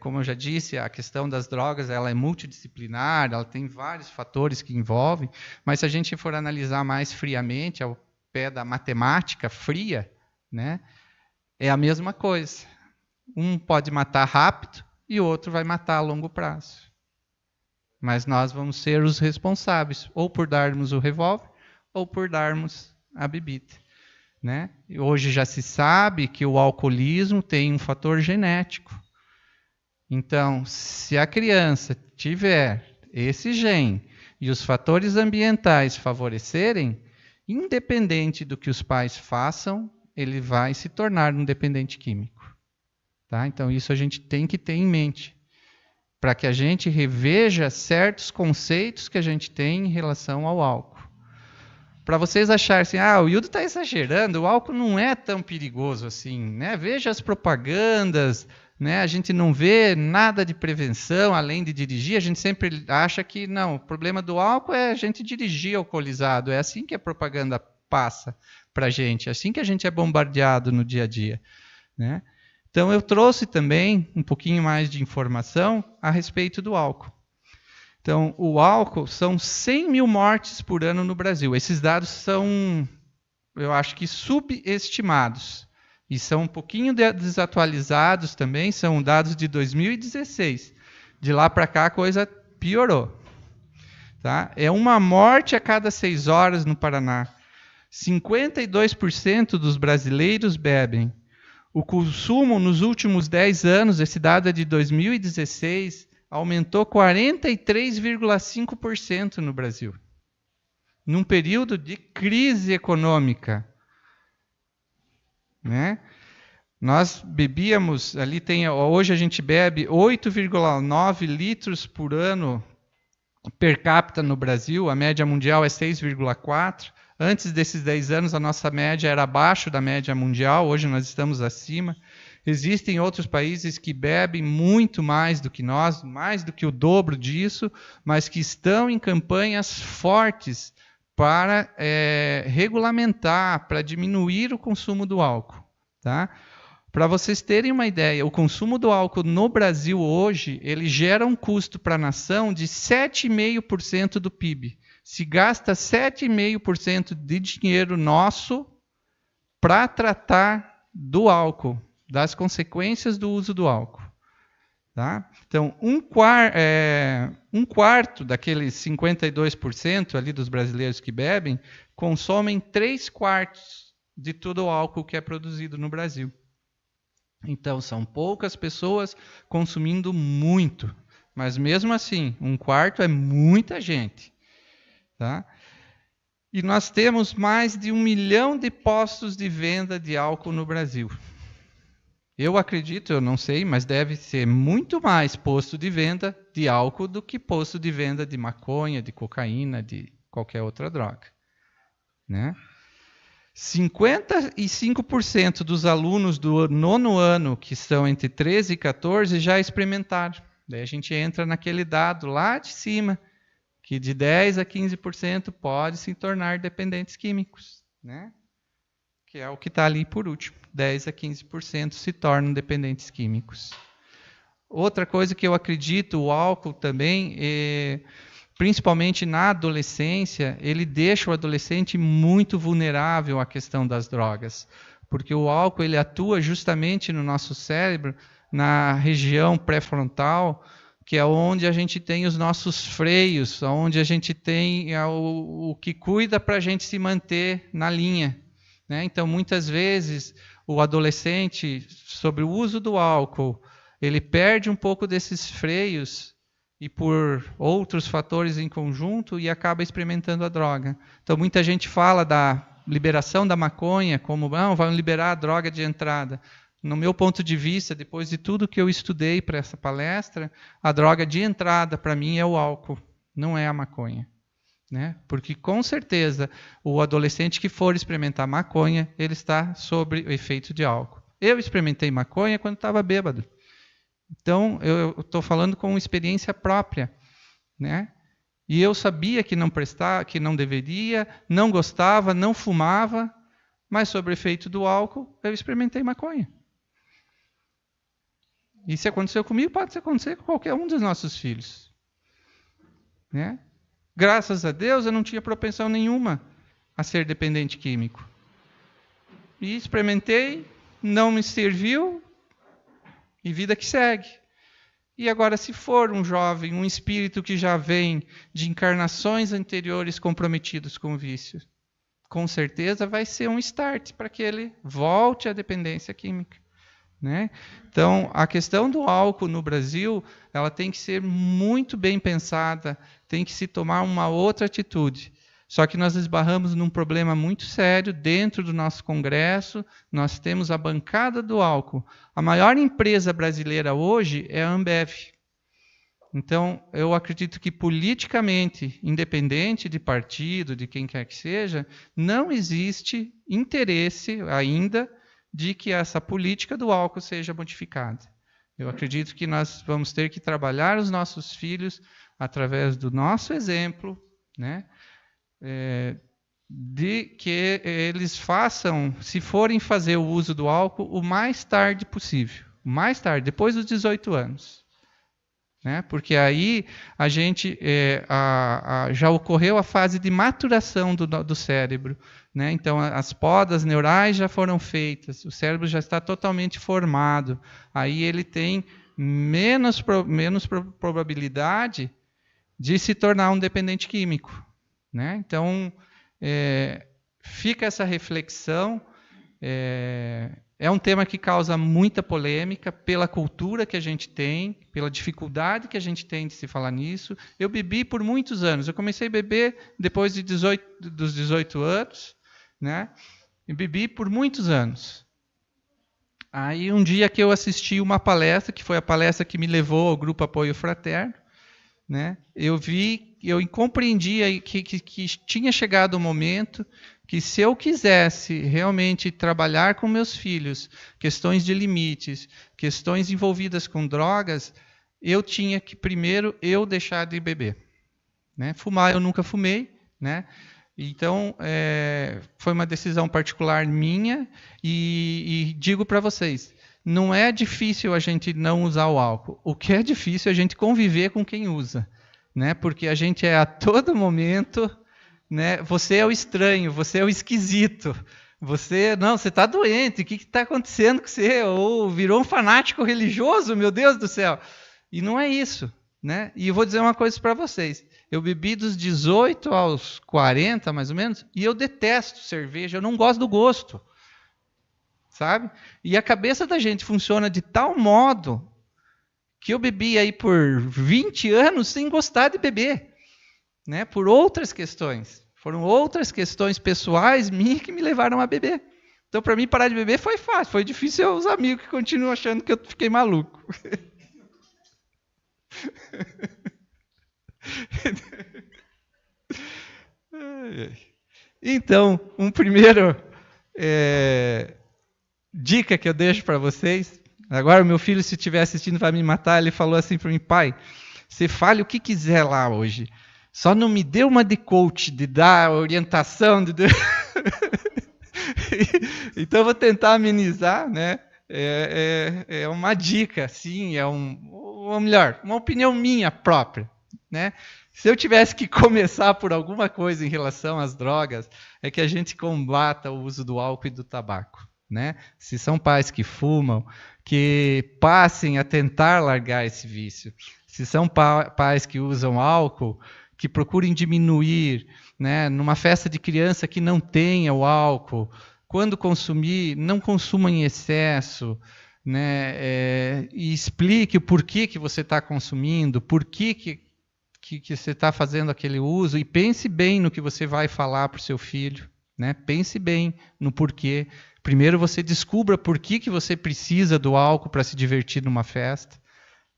Como eu já disse, a questão das drogas ela é multidisciplinar, ela tem vários fatores que envolvem, mas se a gente for analisar mais friamente, ao pé da matemática fria, né, é a mesma coisa. Um pode matar rápido e o outro vai matar a longo prazo. Mas nós vamos ser os responsáveis, ou por darmos o revólver, ou por darmos a bebida, né? Hoje já se sabe que o alcoolismo tem um fator genético. Então, se a criança tiver esse gene e os fatores ambientais favorecerem, independente do que os pais façam, ele vai se tornar um dependente químico. Tá? Então, isso a gente tem que ter em mente, para que a gente reveja certos conceitos que a gente tem em relação ao álcool. Para vocês acharem assim, o Hildo está exagerando, o álcool não é tão perigoso assim, né? Veja as propagandas, né? A gente não vê nada de prevenção além de dirigir, a gente sempre acha que não, o problema do álcool é a gente dirigir alcoolizado, é assim que a propaganda passa para a gente, é assim que a gente é bombardeado no dia a dia, né? Então eu trouxe também um pouquinho mais de informação a respeito do álcool. Então, o álcool são 100 mil mortes por ano no Brasil. Esses dados são, eu acho que, subestimados. E são um pouquinho desatualizados também, são dados de 2016. De lá para cá a coisa piorou. Tá? É uma morte a cada 6 horas no Paraná. 52% dos brasileiros bebem. O consumo nos últimos 10 anos, esse dado é de 2016, aumentou 43,5% no Brasil. Num período de crise econômica. Né? Nós bebíamos, hoje a gente bebe 8,9 litros por ano per capita no Brasil, a média mundial é 6,4. Antes desses 10 anos, a nossa média era abaixo da média mundial, hoje nós estamos acima. Existem outros países que bebem muito mais do que nós, mais do que o dobro disso, mas que estão em campanhas fortes para regulamentar, para diminuir o consumo do álcool. Tá? Para vocês terem uma ideia, o consumo do álcool no Brasil hoje, ele gera um custo para a nação de 7,5% do PIB. Se gasta 7,5% de dinheiro nosso para tratar do álcool, das consequências do uso do álcool. Tá? Então, um quarto daqueles 52% ali dos brasileiros que bebem, consomem 3/4 de todo o álcool que é produzido no Brasil. Então, são poucas pessoas consumindo muito. Mas, mesmo assim, 1/4 é muita gente. Tá? E nós temos mais de 1 milhão de postos de venda de álcool no Brasil. Eu acredito, eu não sei, mas deve ser muito mais posto de venda de álcool do que posto de venda de maconha, de cocaína, de qualquer outra droga. Né? 55% dos alunos do 9º ano, que são entre 13 e 14, já experimentaram. Daí a gente entra naquele dado lá de cima, que de 10% a 15% pode se tornar dependentes químicos. Né? Que é o que está ali por último. 10% a 15% se tornam dependentes químicos. Outra coisa que eu acredito, o álcool também, principalmente na adolescência, ele deixa o adolescente muito vulnerável à questão das drogas. Porque o álcool ele atua justamente no nosso cérebro, na região pré-frontal, que é onde a gente tem os nossos freios, onde a gente tem o que cuida para a gente se manter na linha. Né? Então, muitas vezes, o adolescente, sobre o uso do álcool, ele perde um pouco desses freios e por outros fatores em conjunto e acaba experimentando a droga. Então, muita gente fala da liberação da maconha como, vão liberar a droga de entrada. No meu ponto de vista, depois de tudo que eu estudei para essa palestra, a droga de entrada para mim é o álcool, não é a maconha. Né? Porque, com certeza, o adolescente que for experimentar maconha, ele está sob o efeito de álcool. Eu experimentei maconha quando estava bêbado. Então, eu estou falando com experiência própria. Né? E eu sabia que não prestava, que não deveria, não gostava, não fumava, mas, sob o efeito do álcool, eu experimentei maconha. E se aconteceu comigo, pode acontecer com qualquer um dos nossos filhos. Né? Graças a Deus, eu não tinha propensão nenhuma a ser dependente químico. E experimentei, não me serviu, e vida que segue. E agora, se for um jovem, um espírito que já vem de encarnações anteriores comprometidos com o vício, com certeza vai ser um start para que ele volte à dependência química, né? Então, a questão do álcool no Brasil, ela tem que ser muito bem pensada, tem que se tomar uma outra atitude. Só que nós esbarramos num problema muito sério dentro do nosso Congresso. Nós temos a bancada do álcool. A maior empresa brasileira hoje é a Ambev. Então, eu acredito que politicamente, independente de partido, de quem quer que seja, não existe interesse ainda de que essa política do álcool seja modificada. Eu acredito que nós vamos ter que trabalhar os nossos filhos através do nosso exemplo, né? De que eles façam, se forem fazer o uso do álcool, o mais tarde possível. O mais tarde, depois dos 18 anos. Né? Porque aí a gente já ocorreu a fase de maturação do cérebro, né? Então as podas neurais já foram feitas, o cérebro já está totalmente formado, aí ele tem menos probabilidade de se tornar um dependente químico, né? Então fica essa reflexão. É um tema que causa muita polêmica pela cultura que a gente tem, pela dificuldade que a gente tem de se falar nisso. Eu bebi por muitos anos. Eu comecei a beber depois dos 18 anos, né? E bebi por muitos anos. Aí um dia que eu assisti uma palestra, que foi a palestra que me levou ao Grupo Apoio Fraterno, né? Eu compreendi que tinha chegado o momento que se eu quisesse realmente trabalhar com meus filhos, questões de limites, questões envolvidas com drogas, eu tinha que primeiro eu deixar de beber, né? Fumar eu nunca fumei, né? Então foi uma decisão particular minha e digo para vocês, não é difícil a gente não usar o álcool. O que é difícil é a gente conviver com quem usa, né? Porque a gente a todo momento, né? Você é o estranho, você é o esquisito. Você está doente, o que está acontecendo com você? Ou virou um fanático religioso, meu Deus do céu. E não é isso, né? E eu vou dizer uma coisa para vocês. Eu bebi dos 18 aos 40, mais ou menos, e eu detesto cerveja, eu não gosto do gosto. Sabe? E a cabeça da gente funciona de tal modo que eu bebi aí por 20 anos sem gostar de beber, né? Por outras questões. Foram outras questões pessoais minhas que me levaram a beber. Então, para mim, parar de beber foi fácil. Foi difícil os amigos que continuam achando que eu fiquei maluco. Então, um primeiro dica que eu deixo para vocês. Agora, o meu filho, se estiver assistindo, vai me matar. Ele falou assim para mim: pai, você fale o que quiser lá hoje. Só não me dê uma de coach, de dar orientação. Então, eu vou tentar amenizar, né? É uma dica, sim, ou melhor, uma opinião minha própria, né? Se eu tivesse que começar por alguma coisa em relação às drogas, é que a gente combata o uso do álcool e do tabaco, né? Se são pais que fumam, que passem a tentar largar esse vício. Se são pais que usam álcool, que procurem diminuir, né? Numa festa de criança que não tenha o álcool, quando consumir, não consuma em excesso, né? E explique o porquê que você está consumindo, por que você está fazendo aquele uso, e pense bem no que você vai falar para o seu filho, né? Pense bem no porquê. Primeiro você descubra por que você precisa do álcool para se divertir numa festa,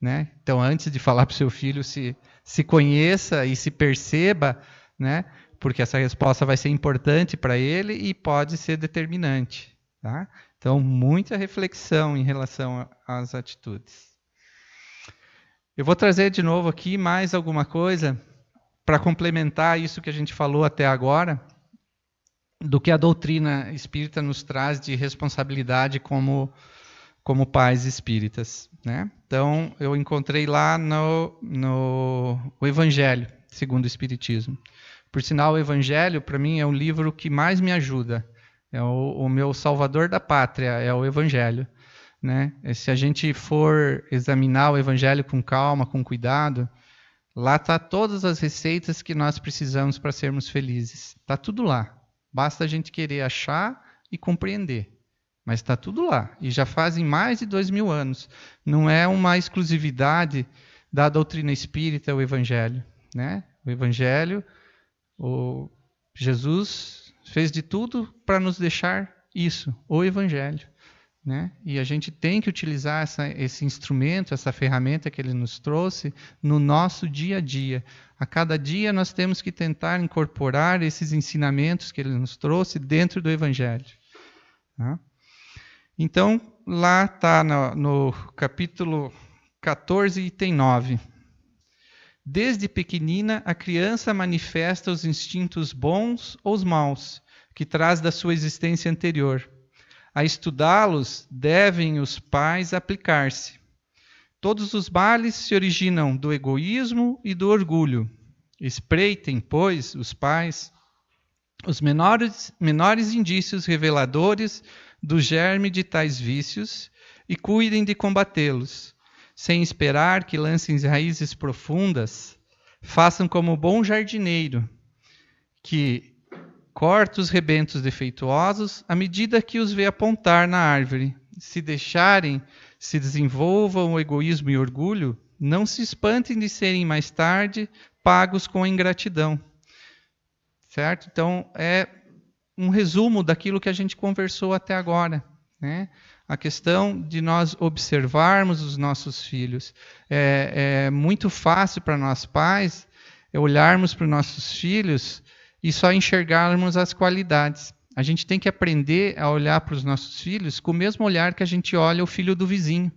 né? Então, antes de falar para o seu filho, se conheça e se perceba, né? Porque essa resposta vai ser importante para ele e pode ser determinante, tá? Então, muita reflexão em relação às atitudes. Eu vou trazer de novo aqui mais alguma coisa para complementar isso que a gente falou até agora, do que a doutrina espírita nos traz de responsabilidade como pais espíritas, né? Então, eu encontrei lá no Evangelho, segundo o Espiritismo. Por sinal, o Evangelho, para mim, é o livro que mais me ajuda. É o meu salvador da pátria, é o Evangelho, né? Se a gente for examinar o Evangelho com calma, com cuidado, lá está todas as receitas que nós precisamos para sermos felizes. Está tudo lá, Basta a gente querer achar e compreender. Mas está tudo lá. E já fazem mais de 2000 anos. Não é uma exclusividade da doutrina espírita, o Evangelho. Né? O Evangelho, Jesus fez de tudo para nos deixar isso, o Evangelho. Né? E a gente tem que utilizar esse instrumento, essa ferramenta que ele nos trouxe no nosso dia a dia. A cada dia nós temos que tentar incorporar esses ensinamentos que ele nos trouxe dentro do Evangelho. Tá? Então, lá está no capítulo 14, item 9. Desde pequenina, a criança manifesta os instintos bons ou os maus, que traz da sua existência anterior. A estudá-los, devem os pais aplicar-se. Todos os males se originam do egoísmo e do orgulho. Espreitem, pois, os pais, os menores indícios reveladores do germe de tais vícios e cuidem de combatê-los, sem esperar que lancem raízes profundas. Façam como o bom jardineiro, que corta os rebentos defeituosos à medida que os vê apontar na árvore. Se deixarem, se desenvolvam o egoísmo e orgulho, não se espantem de serem mais tarde pagos com a ingratidão. Certo? Então, é um resumo daquilo que a gente conversou até agora. Né? A questão de nós observarmos os nossos filhos. É muito fácil para nós pais olharmos para os nossos filhos e só enxergarmos as qualidades. A gente tem que aprender a olhar para os nossos filhos com o mesmo olhar que a gente olha o filho do vizinho.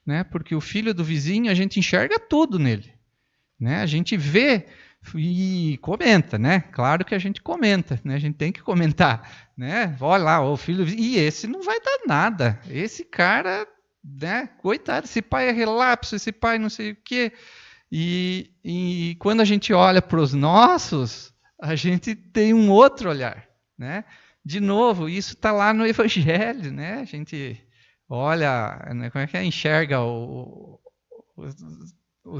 Né? Porque o filho do vizinho, a gente enxerga tudo nele. Né? A gente vê e comenta, né? Claro que a gente comenta, né? A gente tem que comentar, né? Olha lá, o filho... E esse não vai dar nada. Esse cara, né? Coitado, esse pai é relapso, esse pai não sei o quê. E quando a gente olha para os nossos, a gente tem um outro olhar, né? De novo, isso está lá no Evangelho, né? A gente olha, né? Como é que é? Enxerga o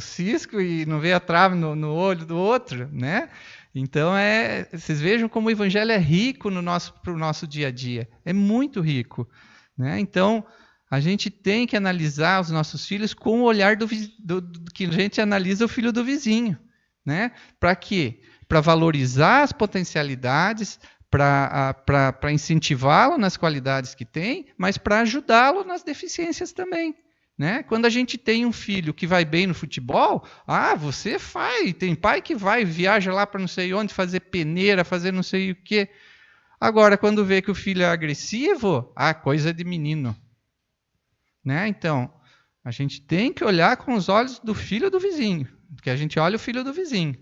cisco e não vê a trave no olho do outro, né? Então, vocês vejam como o Evangelho é rico para o nosso dia a dia. É muito rico. Né? Então, a gente tem que analisar os nossos filhos com o olhar do que a gente analisa o filho do vizinho. Né? Para quê? Para valorizar as potencialidades, para incentivá-lo nas qualidades que tem, mas para ajudá-lo nas deficiências também. Né? Quando a gente tem um filho que vai bem no futebol, você vai, tem pai que vai, viaja lá para não sei onde, fazer peneira, fazer não sei o quê. Agora, quando vê que o filho é agressivo, coisa de menino. Né? Então, a gente tem que olhar com os olhos do filho do vizinho, porque a gente olha o filho do vizinho,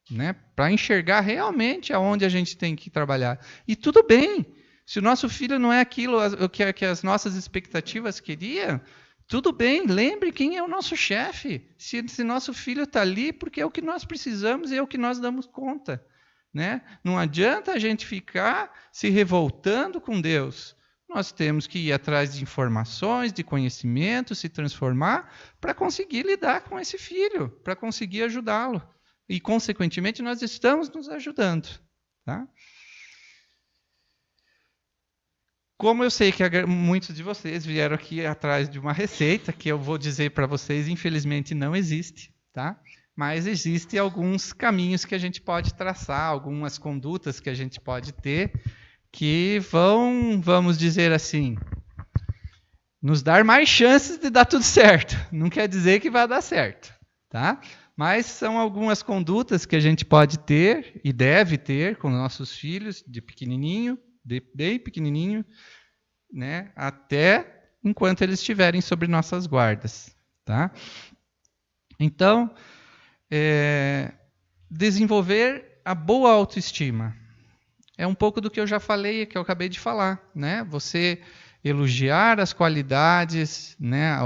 né? Para enxergar realmente aonde a gente tem que trabalhar. E tudo bem, se o nosso filho não é aquilo que as nossas expectativas queriam, tudo bem, lembre quem é o nosso chefe. Se nosso filho está ali, porque é o que nós precisamos e é o que nós damos conta. Né? Não adianta a gente ficar se revoltando com Deus. Nós temos que ir atrás de informações, de conhecimento, se transformar para conseguir lidar com esse filho, para conseguir ajudá-lo. E, consequentemente, nós estamos nos ajudando. Tá? Como eu sei que muitos de vocês vieram aqui atrás de uma receita, que eu vou dizer para vocês, infelizmente não existe, tá? Mas existem alguns caminhos que a gente pode traçar, algumas condutas que a gente pode ter, que vão, vamos dizer assim, nos dar mais chances de dar tudo certo. Não quer dizer que vai dar certo, tá? Mas são algumas condutas que a gente pode ter e deve ter com nossos filhos, de pequenininho, bem pequenininho, né, até enquanto eles estiverem sobre nossas guardas. Tá? Então, desenvolver a boa autoestima. É um pouco do que eu já falei, que eu acabei de falar. Né? Você elogiar as qualidades, né?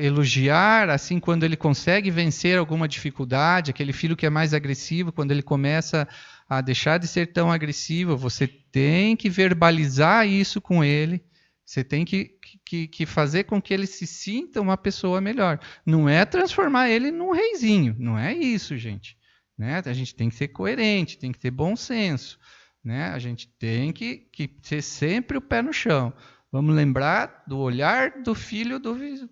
Elogiar assim quando ele consegue vencer alguma dificuldade, aquele filho que é mais agressivo, quando ele começa a deixar de ser tão agressivo, você tem que verbalizar isso com ele, você tem que fazer com que ele se sinta uma pessoa melhor. Não é transformar ele num reizinho, não é isso, gente. Né? A gente tem que ser coerente, tem que ter bom senso. né? A gente tem que ser sempre o pé no chão. Vamos lembrar do olhar do filho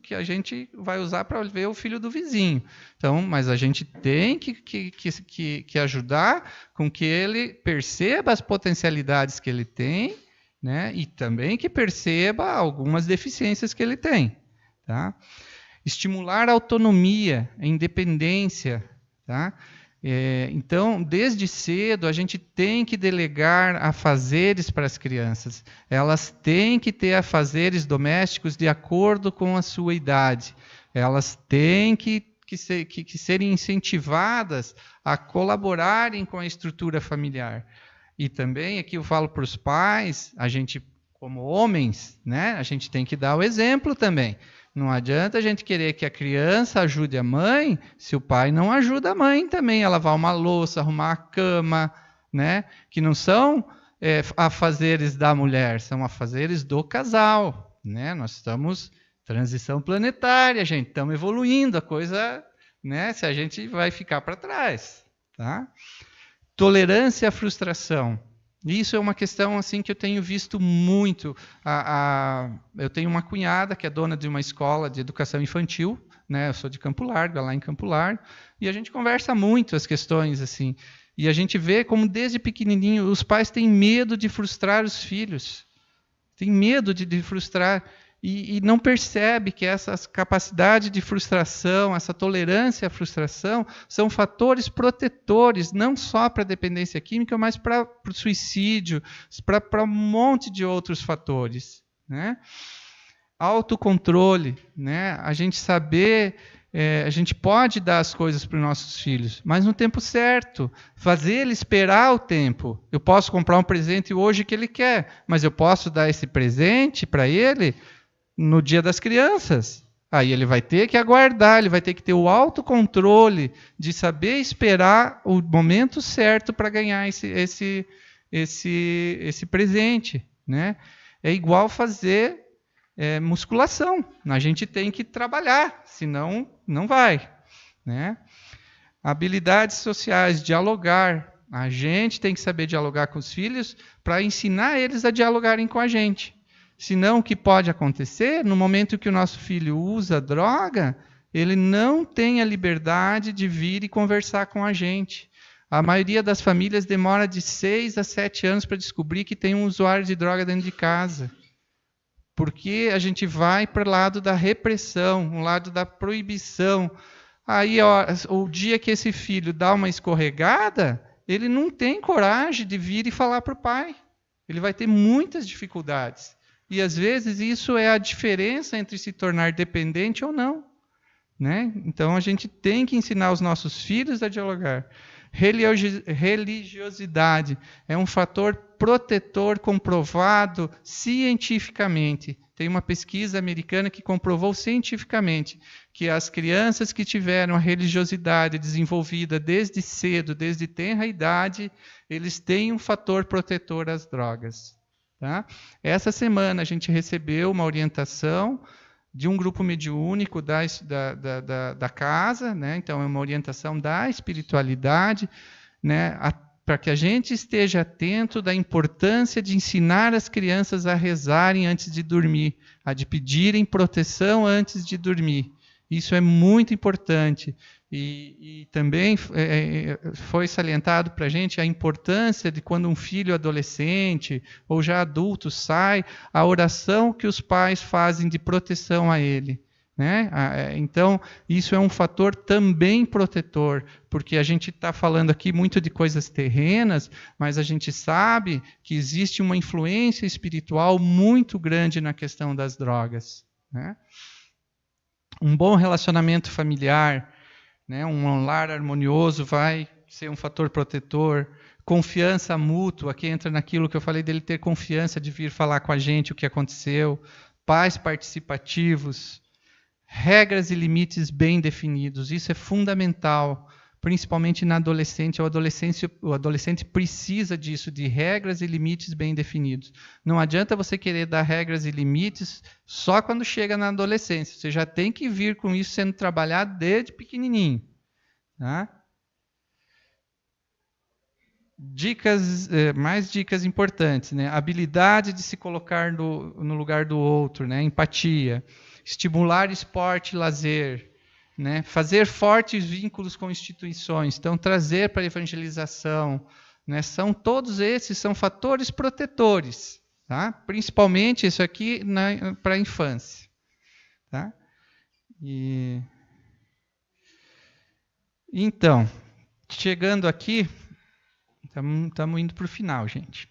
que a gente vai usar para ver o filho do vizinho. Então, mas a gente tem que ajudar com que ele perceba as potencialidades que ele tem, né? E também que perceba algumas deficiências que ele tem. Tá? Estimular a autonomia, a independência. Tá? Então, desde cedo, a gente tem que delegar afazeres para as crianças. Elas têm que ter afazeres domésticos de acordo com a sua idade. Elas têm que serem incentivadas a colaborarem com a estrutura familiar. E também, aqui eu falo para os pais, a gente, como homens, né, a gente tem que dar o exemplo também. Não adianta a gente querer que a criança ajude a mãe se o pai não ajuda a mãe também a lavar uma louça, arrumar a cama, né? Que não são afazeres da mulher, são afazeres do casal, né? Nós estamos transição planetária, gente, estamos evoluindo, a coisa, né? Se a gente vai ficar para trás, tá? Tolerância à frustração. Isso é uma questão assim que eu tenho visto muito. Eu tenho uma cunhada que é dona de uma escola de educação infantil, né? Eu sou de Campo Largo, lá em Campo Largo, e a gente conversa muito as questões assim. E a gente vê como desde pequenininho os pais têm medo de frustrar os filhos, têm medo de frustrar e não percebe que essa capacidade de frustração, essa tolerância à frustração, são fatores protetores, não só para a dependência química, mas para o suicídio, para um monte de outros fatores. Né? Autocontrole, né? A gente saber, a gente pode dar as coisas para os nossos filhos, mas no tempo certo, fazer ele esperar o tempo. Eu posso comprar um presente hoje que ele quer, mas eu posso dar esse presente para ele no Dia das Crianças. Aí ele vai ter que aguardar, ele vai ter que ter o autocontrole de saber esperar o momento certo para ganhar esse presente. Né? É igual fazer musculação. A gente tem que trabalhar, senão não vai. Né? Habilidades sociais, dialogar. A gente tem que saber dialogar com os filhos para ensinar eles a dialogarem com a gente. Senão, o que pode acontecer, no momento que o nosso filho usa droga, ele não tem a liberdade de vir e conversar com a gente. A maioria das famílias demora de 6 a 7 anos para descobrir que tem um usuário de droga dentro de casa. Porque a gente vai para o lado da repressão, o lado da proibição. Aí, o dia que esse filho dá uma escorregada, ele não tem coragem de vir e falar para o pai. Ele vai ter muitas dificuldades. E, às vezes, isso é a diferença entre se tornar dependente ou não. Né? Então, a gente tem que ensinar os nossos filhos a dialogar. Religiosidade é um fator protetor comprovado cientificamente. Tem uma pesquisa americana que comprovou cientificamente que as crianças que tiveram a religiosidade desenvolvida desde cedo, desde tenra idade, eles têm um fator protetor às drogas. Tá? Essa semana a gente recebeu uma orientação de um grupo mediúnico da casa, né? Então é uma orientação da espiritualidade, né? Para que a gente esteja atento da importância de ensinar as crianças a rezarem antes de dormir, a de pedirem proteção antes de dormir. Isso é muito importante. E também foi salientado para a gente a importância de quando um filho adolescente ou já adulto sai, a oração que os pais fazem de proteção a ele. Né? Então, isso é um fator também protetor, porque a gente está falando aqui muito de coisas terrenas, mas a gente sabe que existe uma influência espiritual muito grande na questão das drogas. Né? Um bom relacionamento familiar, né? Um lar harmonioso vai ser um fator protetor. Confiança mútua, que entra naquilo que eu falei dele ter confiança de vir falar com a gente o que aconteceu. Pais participativos. Regras e limites bem definidos. Isso é fundamental, principalmente na adolescente. O adolescente precisa disso, de regras e limites bem definidos. Não adianta você querer dar regras e limites só quando chega na adolescência. Você já tem que vir com isso sendo trabalhado desde pequenininho. Tá? mais dicas importantes, né? Habilidade de se colocar no lugar do outro, né? Empatia, estimular esporte e lazer, né? Fazer fortes vínculos com instituições, então trazer para a evangelização, né? Todos esses são fatores protetores, tá? Principalmente isso aqui para a infância, tá? Então, chegando aqui, estamos indo para o final, gente.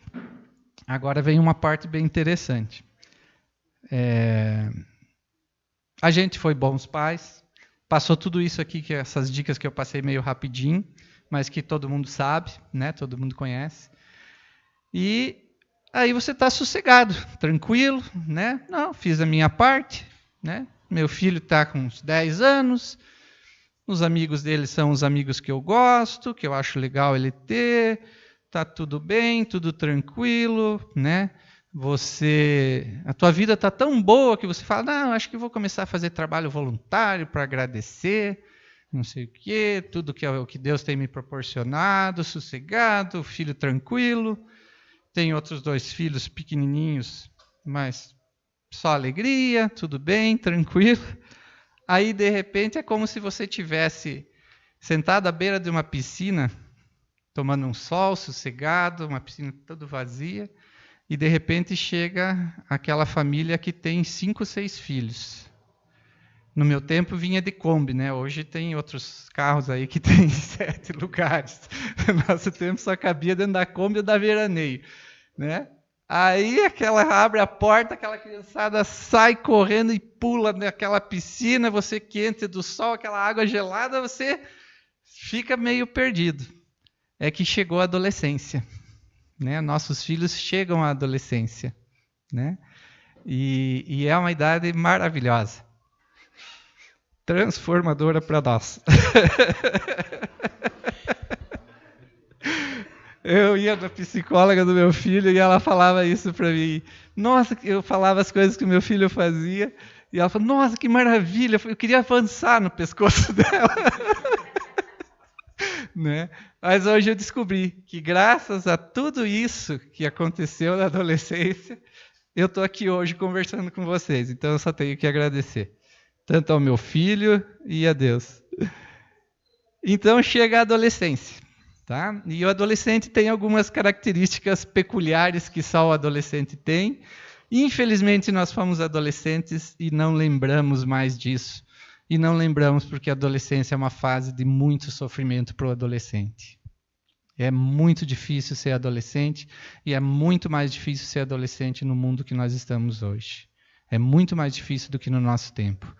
Agora vem uma parte bem interessante. A gente foi bons pais, passou tudo isso aqui, essas dicas que eu passei meio rapidinho, mas que todo mundo sabe, né? Todo mundo conhece. E aí você está sossegado, tranquilo, né? Não, fiz a minha parte, né? Meu filho está com uns 10 anos, os amigos dele são os amigos que eu gosto, que eu acho legal ele ter, tá tudo bem, tudo tranquilo, né? A tua vida está tão boa que você fala, não, acho que vou começar a fazer trabalho voluntário para agradecer, não sei o quê, tudo que é o que Deus tem me proporcionado, sossegado, filho tranquilo. Tem outros 2 filhos pequenininhos, mas só alegria, tudo bem, tranquilo. Aí, de repente, é como se você tivesse sentado à beira de uma piscina, tomando um sol, sossegado, uma piscina toda vazia, e, de repente, chega aquela família que tem 5, 6 filhos. No meu tempo, vinha de Kombi, né? Hoje tem outros carros aí que tem 7 lugares. No nosso tempo, só cabia dentro da Kombi ou da veraneio, né? Aí abre a porta, aquela criançada sai correndo e pula naquela piscina, você quente do sol, aquela água gelada, você fica meio perdido. É que chegou a adolescência, né? Nossos filhos chegam à adolescência, né? E é uma idade maravilhosa, transformadora para nós. Eu ia na psicóloga do meu filho e ela falava isso para mim. Nossa, eu falava as coisas que o meu filho fazia e ela falou, nossa, que maravilha, eu queria avançar no pescoço dela. Né? Mas hoje eu descobri que graças a tudo isso que aconteceu na adolescência, eu estou aqui hoje conversando com vocês. Então eu só tenho que agradecer, tanto ao meu filho e a Deus. Então chega a adolescência. Tá? E o adolescente tem algumas características peculiares que só o adolescente tem. Infelizmente, nós fomos adolescentes e não lembramos mais disso. E não lembramos porque a adolescência é uma fase de muito sofrimento para o adolescente. É muito difícil ser adolescente e é muito mais difícil ser adolescente no mundo que nós estamos hoje. É muito mais difícil do que no nosso tempo.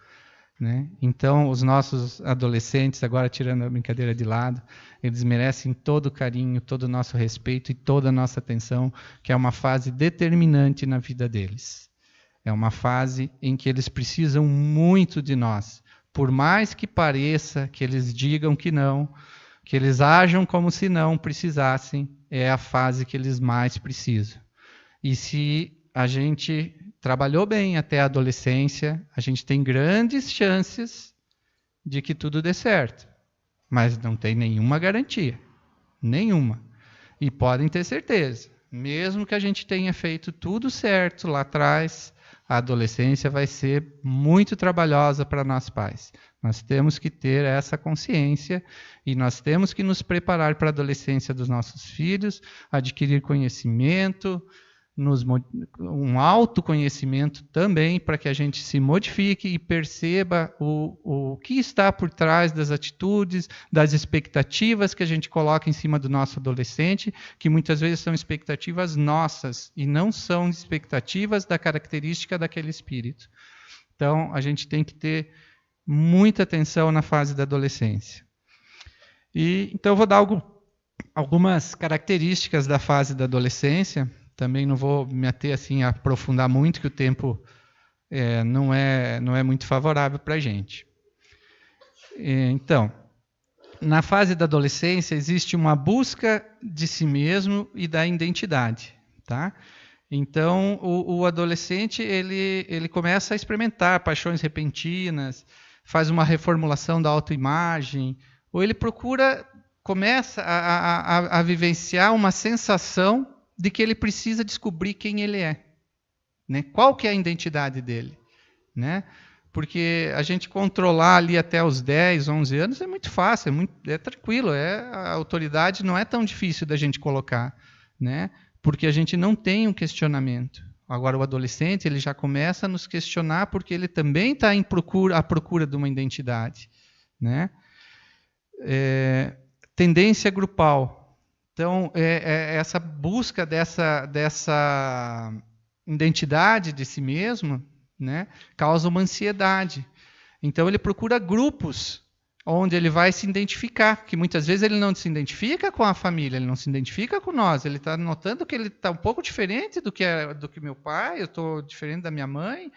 Né? Então, os nossos adolescentes, agora tirando a brincadeira de lado, eles merecem todo o carinho, todo o nosso respeito e toda a nossa atenção, que é uma fase determinante na vida deles. É uma fase em que eles precisam muito de nós. Por mais que pareça, que eles digam que não, que eles ajam como se não precisassem, é a fase que eles mais precisam. E se a gente trabalhou bem até a adolescência, a gente tem grandes chances de que tudo dê certo. Mas não tem nenhuma garantia. Nenhuma. E podem ter certeza, mesmo que a gente tenha feito tudo certo lá atrás, a adolescência vai ser muito trabalhosa para nós pais. Nós temos que ter essa consciência e nós temos que nos preparar para a adolescência dos nossos filhos, adquirir conhecimento, um autoconhecimento também, para que a gente se modifique e perceba o que está por trás das atitudes, das expectativas que a gente coloca em cima do nosso adolescente, que muitas vezes são expectativas nossas e não são expectativas da característica daquele espírito. Então, a gente tem que ter muita atenção na fase da adolescência. Então, eu vou dar algumas características da fase da adolescência. Também não vou me ater assim, a aprofundar muito, que o tempo não é muito favorável para a gente. Então, na fase da adolescência, existe uma busca de si mesmo e da identidade. Tá? Então, o adolescente ele começa a experimentar paixões repentinas, faz uma reformulação da autoimagem, ou ele procura começa a vivenciar uma sensação de que ele precisa descobrir quem ele é, né? Qual que é a identidade dele, né? Porque a gente controlar ali até os 10, 11 anos é muito fácil, é tranquilo, a autoridade não é tão difícil da gente colocar, né? Porque a gente não tem um questionamento. Agora, o adolescente ele já começa a nos questionar porque ele também está à procura de uma identidade, né? Tendência grupal. Então, essa busca dessa identidade de si mesmo, né, causa uma ansiedade. Então, ele procura grupos onde ele vai se identificar, que muitas vezes ele não se identifica com a família, ele não se identifica com nós, ele está notando que ele está um pouco diferente do que meu pai, eu estou diferente da minha mãe,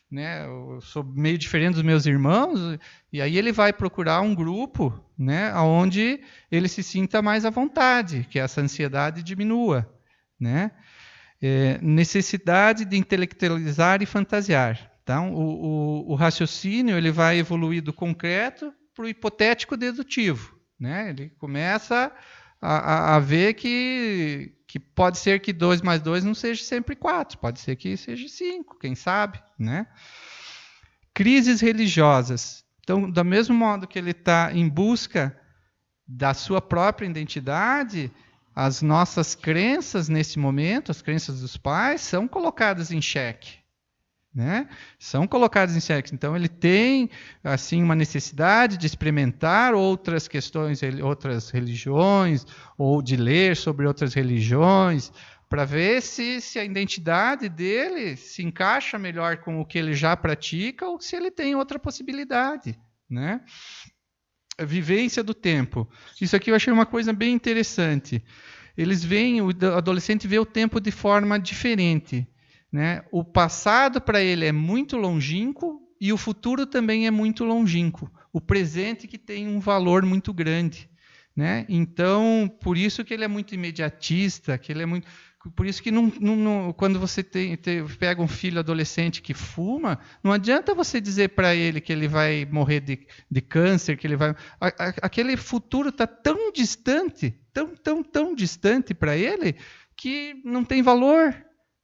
né, eu sou meio diferente dos meus irmãos, e aí ele vai procurar um grupo, né, onde ele se sinta mais à vontade, que essa ansiedade diminua, né? Necessidade de intelectualizar e fantasiar. Então, o raciocínio ele vai evoluir do concreto para o hipotético dedutivo, né? Ele começa a ver que pode ser que 2 mais 2 não seja sempre 4, pode ser que seja 5, quem sabe, né? Crises religiosas. Então, do mesmo modo que ele está em busca da sua própria identidade, as nossas crenças nesse momento, as crenças dos pais, são colocadas em xeque, né? São colocadas em xeque. Então, ele tem assim uma necessidade de experimentar outras questões, outras religiões, ou de ler sobre outras religiões, para ver se a identidade dele se encaixa melhor com o que ele já pratica ou se ele tem outra possibilidade, né? A vivência do tempo. Isso aqui eu achei uma coisa bem interessante. O adolescente vê o tempo de forma diferente, né? O passado para ele é muito longínquo e o futuro também é muito longínquo. O presente que tem um valor muito grande, né? Então, por isso que ele é muito imediatista, por isso que quando você pega um filho adolescente que fuma, não adianta você dizer para ele que ele vai morrer de câncer, que ele vai... Aquele futuro está tão distante, tão distante para ele, que não tem valor,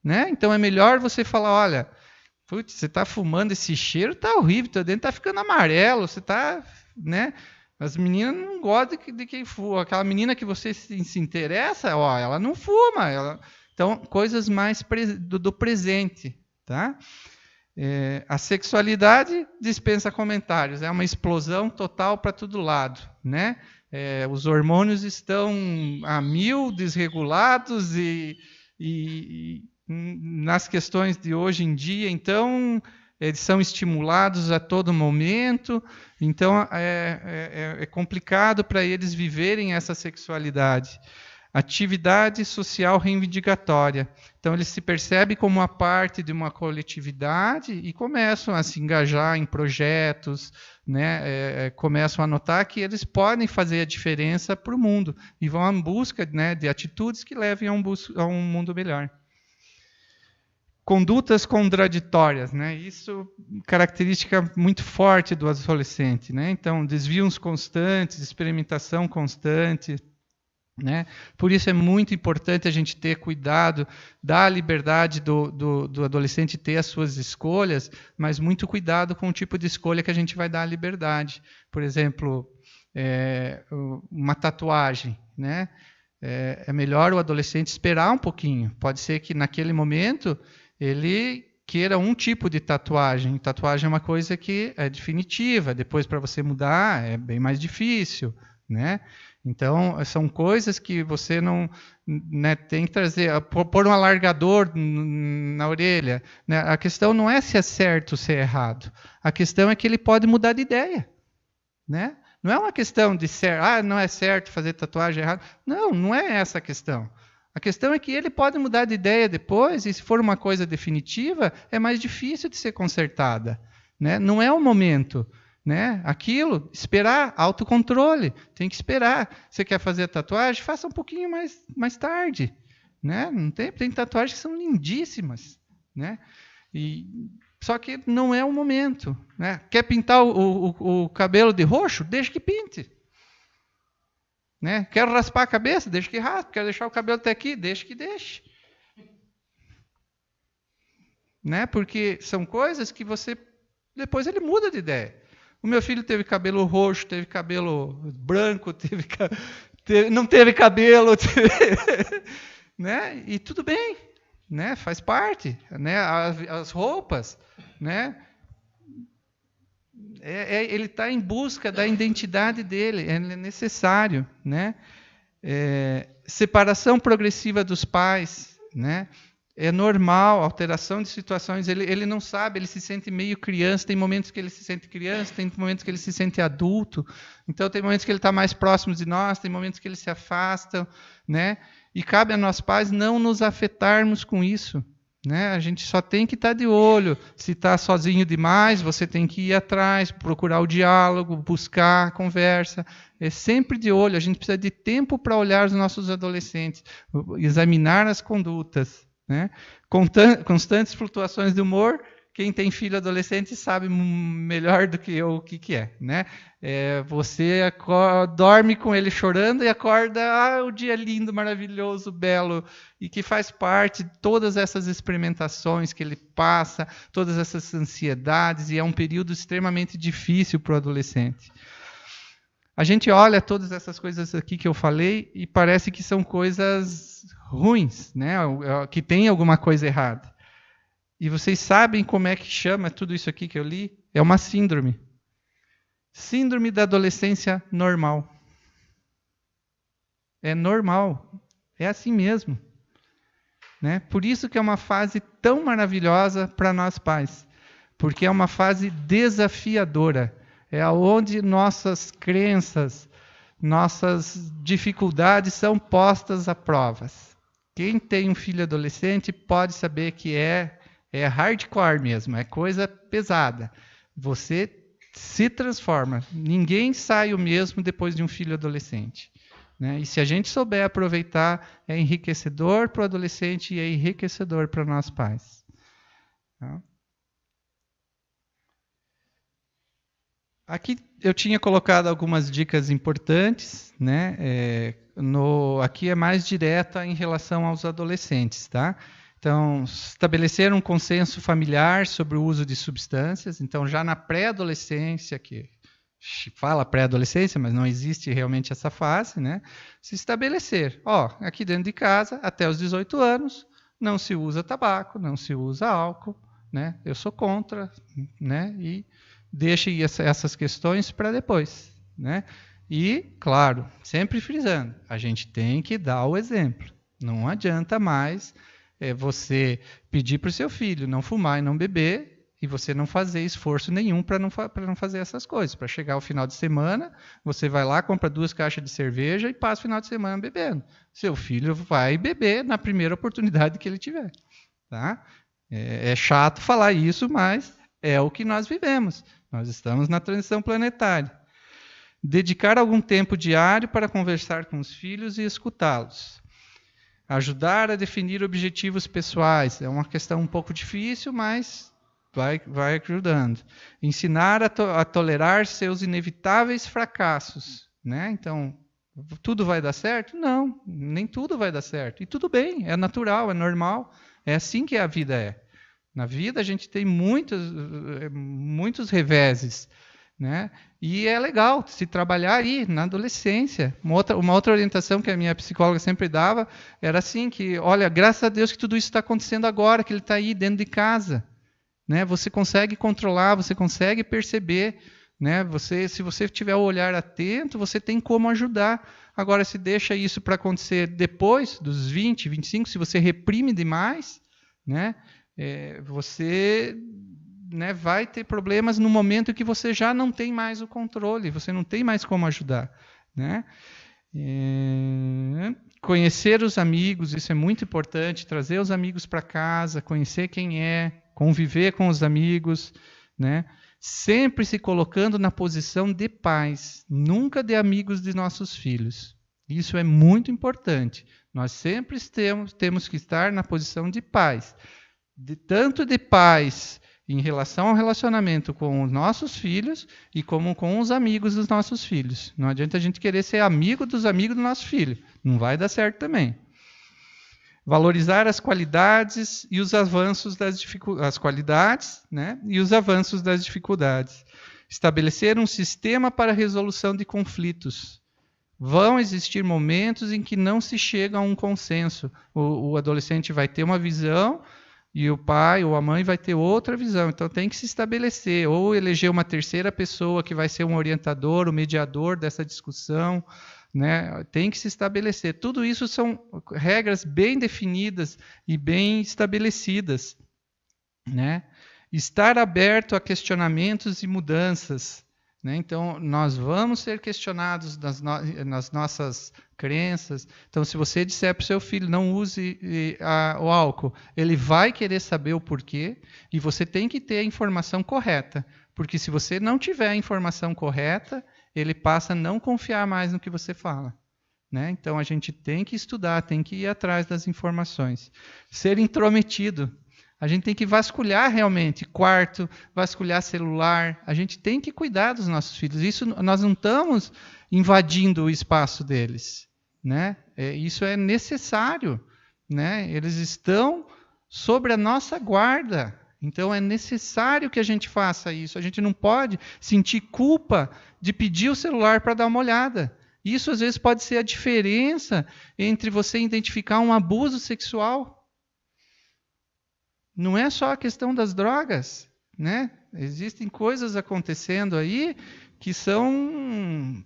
né? Então é melhor você falar, olha, putz, você está fumando, esse cheiro está horrível, teu dente está ficando amarelo, você está... né? As meninas não gostam de quem fuma. Aquela menina que você se interessa, ó, ela não fuma. Então, coisas mais do presente. Tá? A sexualidade dispensa comentários. É uma explosão total para todo lado. Né? Os hormônios estão a 1000, desregulados e nas questões de hoje em dia, então... eles são estimulados a todo momento, então é complicado para eles viverem essa sexualidade. Atividade social reivindicatória. Então, eles se percebem como uma parte de uma coletividade e começam a se engajar em projetos, né? Começam a notar que eles podem fazer a diferença para o mundo e vão em busca, né, de atitudes que levem a um mundo melhor. Condutas contraditórias, né? Isso é característica muito forte do adolescente, né? Então, desvios constantes, experimentação constante, né? Por isso é muito importante a gente ter cuidado, dar a liberdade do adolescente ter as suas escolhas, mas muito cuidado com o tipo de escolha que a gente vai dar a liberdade. Por exemplo, uma tatuagem, né? É melhor o adolescente esperar um pouquinho. Pode ser que naquele momento ele queira um tipo de tatuagem. Tatuagem é uma coisa que é definitiva. Depois, para você mudar, é bem mais difícil, né? Então, são coisas que você não, né, tem que trazer. Pôr um alargador na orelha. Né? A questão não é se é certo ou se é errado. A questão é que ele pode mudar de ideia. Né? Não é uma questão de não é certo fazer tatuagem errada. Não é essa a questão. A questão é que ele pode mudar de ideia depois, e se for uma coisa definitiva, é mais difícil de ser consertada. Né? Não é o momento. Né? Aquilo, esperar, autocontrole, tem que esperar. Você quer fazer a tatuagem? Faça um pouquinho mais tarde. Né? Não tem tatuagens que são lindíssimas. Né? Só que não é o momento. Né? Quer pintar o cabelo de roxo? Deixa que pinte. Né? Quero raspar a cabeça? Deixa que raspe. Quero deixar o cabelo até aqui? Deixa que deixe. Né? Porque são coisas que depois ele muda de ideia. O meu filho teve cabelo roxo, teve cabelo branco, não teve cabelo, né? E tudo bem, né? Faz parte, né? As roupas, né? Ele está em busca da identidade dele, é necessário, né? Separação progressiva dos pais, né? É normal, alteração de situações, ele não sabe, ele se sente meio criança, tem momentos que ele se sente criança, tem momentos que ele se sente adulto, então tem momentos que ele está mais próximo de nós, tem momentos que ele se afasta, né? E cabe a nós pais não nos afetarmos com isso, né? A gente só tem que estar de olho, se está sozinho demais, você tem que ir atrás, procurar o diálogo, buscar a conversa, é sempre de olho, a gente precisa de tempo para olhar os nossos adolescentes, examinar as condutas, né? Constantes flutuações de humor, quem tem filho adolescente sabe melhor do que eu o que é, né? Você dorme com ele chorando e acorda, o dia lindo, maravilhoso, belo, e que faz parte de todas essas experimentações que ele passa, todas essas ansiedades, e é um período extremamente difícil para o adolescente. A gente olha todas essas coisas aqui que eu falei e parece que são coisas ruins, né? Que tem alguma coisa errada. E vocês sabem como é que chama tudo isso aqui que eu li? É uma síndrome. Síndrome da adolescência normal. É normal. É assim mesmo. Né? Por isso que é uma fase tão maravilhosa para nós pais. Porque é uma fase desafiadora. É onde nossas crenças, nossas dificuldades são postas a provas. Quem tem um filho adolescente pode saber que é hardcore mesmo, é coisa pesada. Você se transforma. Ninguém sai o mesmo depois de um filho adolescente. Né? E se a gente souber aproveitar, é enriquecedor para o adolescente e é enriquecedor para nós pais. Tá? Aqui eu tinha colocado algumas dicas importantes, né? Aqui é mais direta em relação aos adolescentes, tá? Então, estabelecer um consenso familiar sobre o uso de substâncias. Então, já na pré-adolescência, que fala pré-adolescência, mas não existe realmente essa fase, né? Se estabelecer, aqui dentro de casa, até os 18 anos, não se usa tabaco, não se usa álcool, né? Eu sou contra, né? E deixe essas questões para depois, né? E, claro, sempre frisando, a gente tem que dar o exemplo. Não adianta mais você pedir para o seu filho não fumar e não beber e você não fazer esforço nenhum para não fazer essas coisas. Para chegar ao final de semana, você vai lá, compra 2 caixas de cerveja e passa o final de semana bebendo. Seu filho vai beber na primeira oportunidade que ele tiver. Tá? É chato falar isso, mas é o que nós vivemos. Nós estamos na transição planetária. Dedicar algum tempo diário para conversar com os filhos e escutá-los. Ajudar a definir objetivos pessoais. É uma questão um pouco difícil, mas vai ajudando. Ensinar a tolerar seus inevitáveis fracassos. Né? Então, tudo vai dar certo? Não, nem tudo vai dar certo. E tudo bem, é natural, é normal. É assim que a vida é. Na vida a gente tem muitos reveses, né? E é legal se trabalhar aí na adolescência. Uma outra orientação que a minha psicóloga sempre dava era assim, que, olha, graças a Deus que tudo isso está acontecendo agora, que ele está aí dentro de casa. Né? Você consegue controlar, você consegue perceber. Né? Se você tiver o olhar atento, você tem como ajudar. Agora, se deixa isso para acontecer depois dos 20, 25, se você reprime demais, né? Você, né, vai ter problemas no momento que você já não tem mais o controle, você não tem mais como ajudar. Né? Conhecer os amigos, isso é muito importante, trazer os amigos para casa, conhecer quem é, conviver com os amigos, né? Sempre se colocando na posição de pais, nunca de amigos de nossos filhos. Isso é muito importante. Nós sempre temos que estar na posição de pais. Tanto de pais em relação ao relacionamento com os nossos filhos e como com os amigos dos nossos filhos. Não adianta a gente querer ser amigo dos amigos do nosso filho. Não vai dar certo também. Valorizar as qualidades e os avanços das dificuldades. As qualidades, né, e os avanços das dificuldades. Estabelecer um sistema para a resolução de conflitos. Vão existir momentos em que não se chega a um consenso. O adolescente vai ter uma visão e o pai ou a mãe vai ter outra visão. Então tem que se estabelecer, ou eleger uma terceira pessoa que vai ser um orientador, o mediador dessa discussão, né? Tem que se estabelecer. Tudo isso são regras bem definidas e bem estabelecidas, né? Estar aberto a questionamentos e mudanças, né? Então, nós vamos ser questionados nas nossas crenças. Então, se você disser para o seu filho, não use o álcool, ele vai querer saber o porquê, e você tem que ter a informação correta. Porque se você não tiver a informação correta, ele passa a não confiar mais no que você fala, né? Então, a gente tem que estudar, tem que ir atrás das informações. Ser intrometido. A gente tem que vasculhar realmente quarto, vasculhar celular. A gente tem que cuidar dos nossos filhos. Isso, nós não estamos invadindo o espaço deles, né? Isso é necessário, né? Eles estão sobre a nossa guarda. Então é necessário que a gente faça isso. A gente não pode sentir culpa de pedir o celular para dar uma olhada. Isso às vezes pode ser a diferença entre você identificar um abuso sexual. Não é só a questão das drogas, né? Existem coisas acontecendo aí que são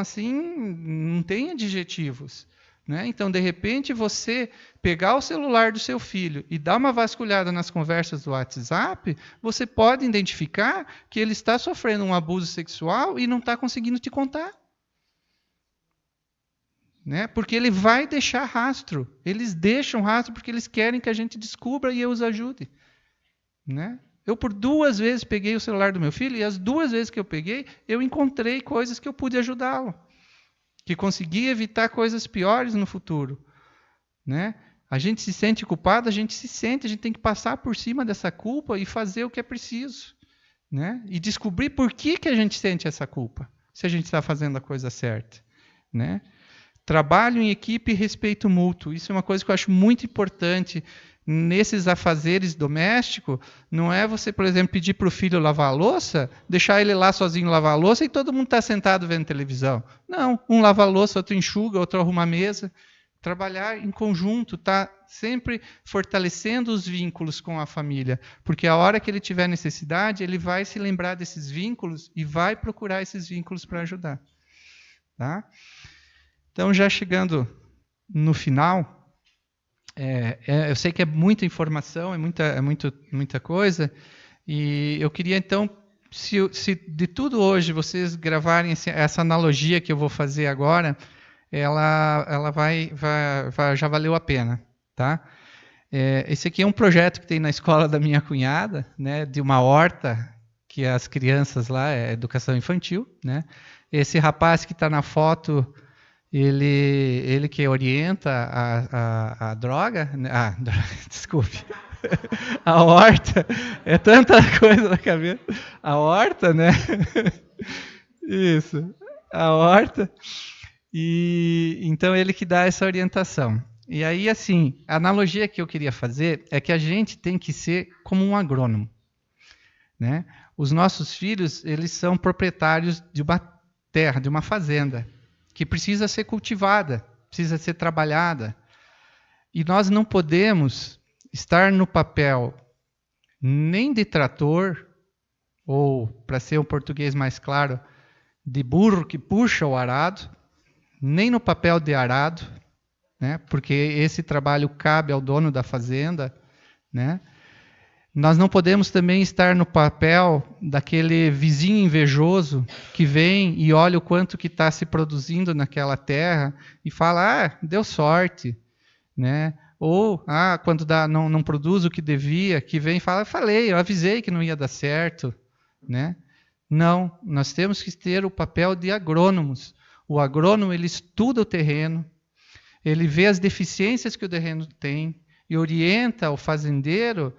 assim, não tem adjetivos, né? Então, de repente, você pegar o celular do seu filho e dar uma vasculhada nas conversas do WhatsApp, você pode identificar que ele está sofrendo um abuso sexual e não está conseguindo te contar. Né? Porque ele vai deixar rastro. Eles deixam rastro porque eles querem que a gente descubra e eu os ajude. Né? Eu, por 2 vezes, peguei o celular do meu filho, e as 2 vezes que eu peguei, eu encontrei coisas que eu pude ajudá-lo. Que consegui evitar coisas piores no futuro. Né? A gente se sente culpado, a gente tem que passar por cima dessa culpa e fazer o que é preciso. Né? E descobrir por que a gente sente essa culpa, se a gente está fazendo a coisa certa. Né? Trabalho em equipe e respeito mútuo. Isso é uma coisa que eu acho muito importante nesses afazeres domésticos. Não é você, por exemplo, pedir para o filho lavar a louça, deixar ele lá sozinho lavar a louça e todo mundo está sentado vendo televisão. Não, um lava a louça, outro enxuga, outro arruma a mesa. Trabalhar em conjunto, tá sempre fortalecendo os vínculos com a família. Porque a hora que ele tiver necessidade, ele vai se lembrar desses vínculos e vai procurar esses vínculos para ajudar. Tá? Então, já chegando no final, eu sei que é muita informação, é muita coisa, e eu queria, então, se de tudo hoje vocês gravarem essa analogia que eu vou fazer agora, ela já valeu a pena. Tá? Esse aqui é um projeto que tem na escola da minha cunhada, né, de uma horta, que as crianças lá, é educação infantil. Né? Esse rapaz que está na foto... Ele que orienta a droga, desculpe, a horta, é tanta coisa na cabeça, a horta, né? Isso, a horta, e então ele que dá essa orientação. E aí, assim, a analogia que eu queria fazer é que a gente tem que ser como um agrônomo, né? Os nossos filhos, eles são proprietários de uma terra, de uma fazenda, que precisa ser cultivada, precisa ser trabalhada. E nós não podemos estar no papel nem de trator, ou, para ser um português mais claro, de burro que puxa o arado, nem no papel de arado, né? Porque esse trabalho cabe ao dono da fazenda. Né? Nós não podemos também estar no papel daquele vizinho invejoso que vem e olha o quanto que está se produzindo naquela terra e fala, deu sorte. Né? Ou, quando não produz o que devia, que vem e fala, eu avisei que não ia dar certo. Né? Não, nós temos que ter o papel de agrônomos. O agrônomo, ele estuda o terreno, ele vê as deficiências que o terreno tem e orienta o fazendeiro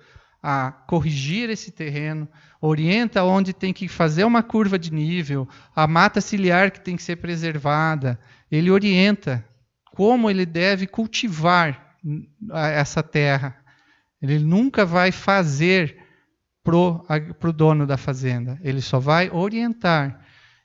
a corrigir esse terreno, orienta onde tem que fazer uma curva de nível, a mata ciliar que tem que ser preservada. Ele orienta como ele deve cultivar essa terra. Ele nunca vai fazer pro dono da fazenda. Ele só vai orientar.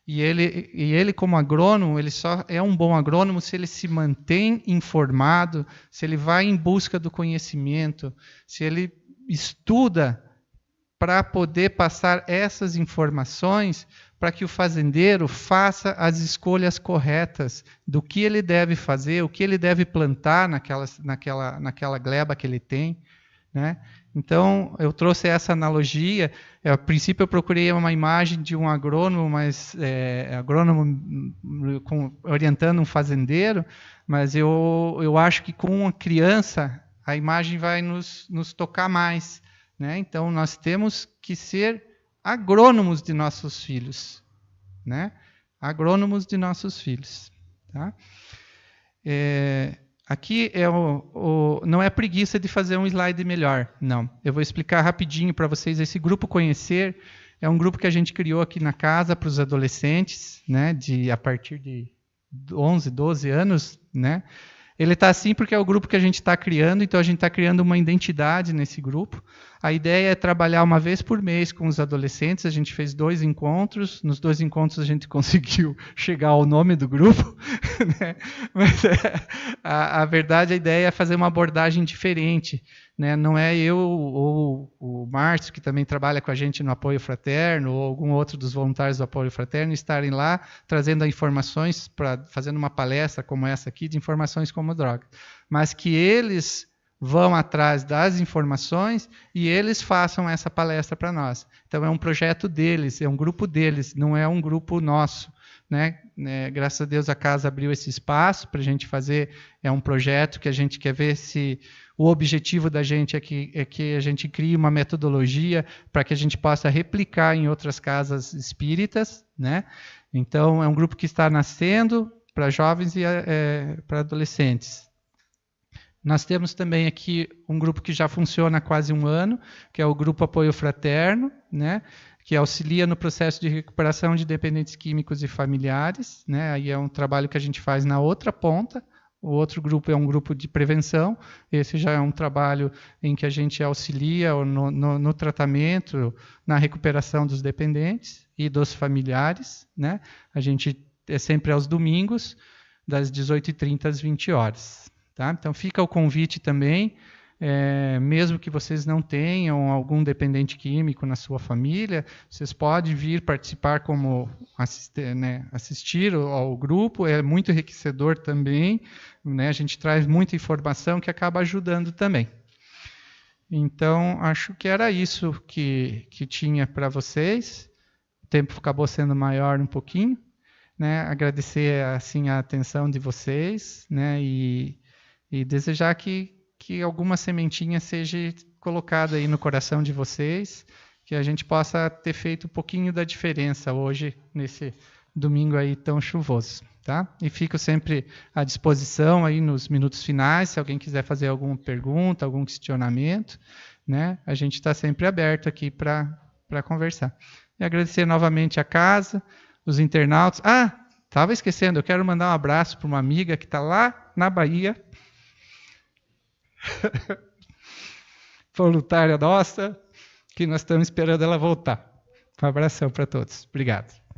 E ele, como agrônomo, ele só é um bom agrônomo se ele se mantém informado, se ele vai em busca do conhecimento, se ele estuda para poder passar essas informações para que o fazendeiro faça as escolhas corretas do que ele deve fazer, o que ele deve plantar naquela gleba que ele tem, né? Então, eu trouxe essa analogia. A princípio, eu procurei uma imagem de um agrônomo, mas orientando um fazendeiro, mas eu acho que com uma criança, a imagem vai nos tocar mais, né? Então, nós temos que ser agrônomos de nossos filhos, né? Agrônomos de nossos filhos, tá? Aqui não é preguiça de fazer um slide melhor, não. Eu vou explicar rapidinho para vocês. Esse grupo Conhecer é um grupo que a gente criou aqui na casa para os adolescentes, né, a partir de 11, 12 anos, né? Ele está assim porque é o grupo que a gente está criando, então a gente está criando uma identidade nesse grupo. A ideia é trabalhar uma vez por mês com os adolescentes. A gente fez 2 encontros. Nos 2 encontros a gente conseguiu chegar ao nome do grupo, né? Mas a verdade, a ideia é fazer uma abordagem diferente, né? Não é eu ou o Márcio, que também trabalha com a gente no Apoio Fraterno, ou algum outro dos voluntários do Apoio Fraterno, estarem lá trazendo informações, fazendo uma palestra como essa aqui, de informações como droga. Mas que eles vão atrás das informações e eles façam essa palestra para nós. Então, é um projeto deles, é um grupo deles, não é um grupo nosso, né? Graças a Deus, a casa abriu esse espaço para a gente fazer. É um projeto que a gente quer ver se o objetivo da gente é que a gente crie uma metodologia para que a gente possa replicar em outras casas espíritas, né? Então, é um grupo que está nascendo para jovens e para adolescentes. Nós temos também aqui um grupo que já funciona há quase 1 ano, que é o Grupo Apoio Fraterno, né, que auxilia no processo de recuperação de dependentes químicos e familiares, né? Aí é um trabalho que a gente faz na outra ponta. O outro grupo é um grupo de prevenção. Esse já é um trabalho em que a gente auxilia no tratamento, na recuperação dos dependentes e dos familiares, né? A gente é sempre aos domingos, das 18h30 às 20h. Tá? Então, fica o convite também, mesmo que vocês não tenham algum dependente químico na sua família, vocês podem vir participar como assistir ao grupo. É muito enriquecedor também, né? A gente traz muita informação que acaba ajudando também. Então, acho que era isso que tinha para vocês. O tempo acabou sendo maior um pouquinho, né? Agradecer assim, a atenção de vocês, né? E desejar que alguma sementinha seja colocada aí no coração de vocês, que a gente possa ter feito um pouquinho da diferença hoje, nesse domingo aí tão chuvoso, tá? E fico sempre à disposição aí nos minutos finais, se alguém quiser fazer alguma pergunta, algum questionamento, né? A gente está sempre aberto aqui para conversar. E agradecer novamente a casa, os internautas. Estava esquecendo, eu quero mandar um abraço para uma amiga que está lá na Bahia, voluntária nossa, que nós estamos esperando ela voltar. Um abração para todos. Obrigado.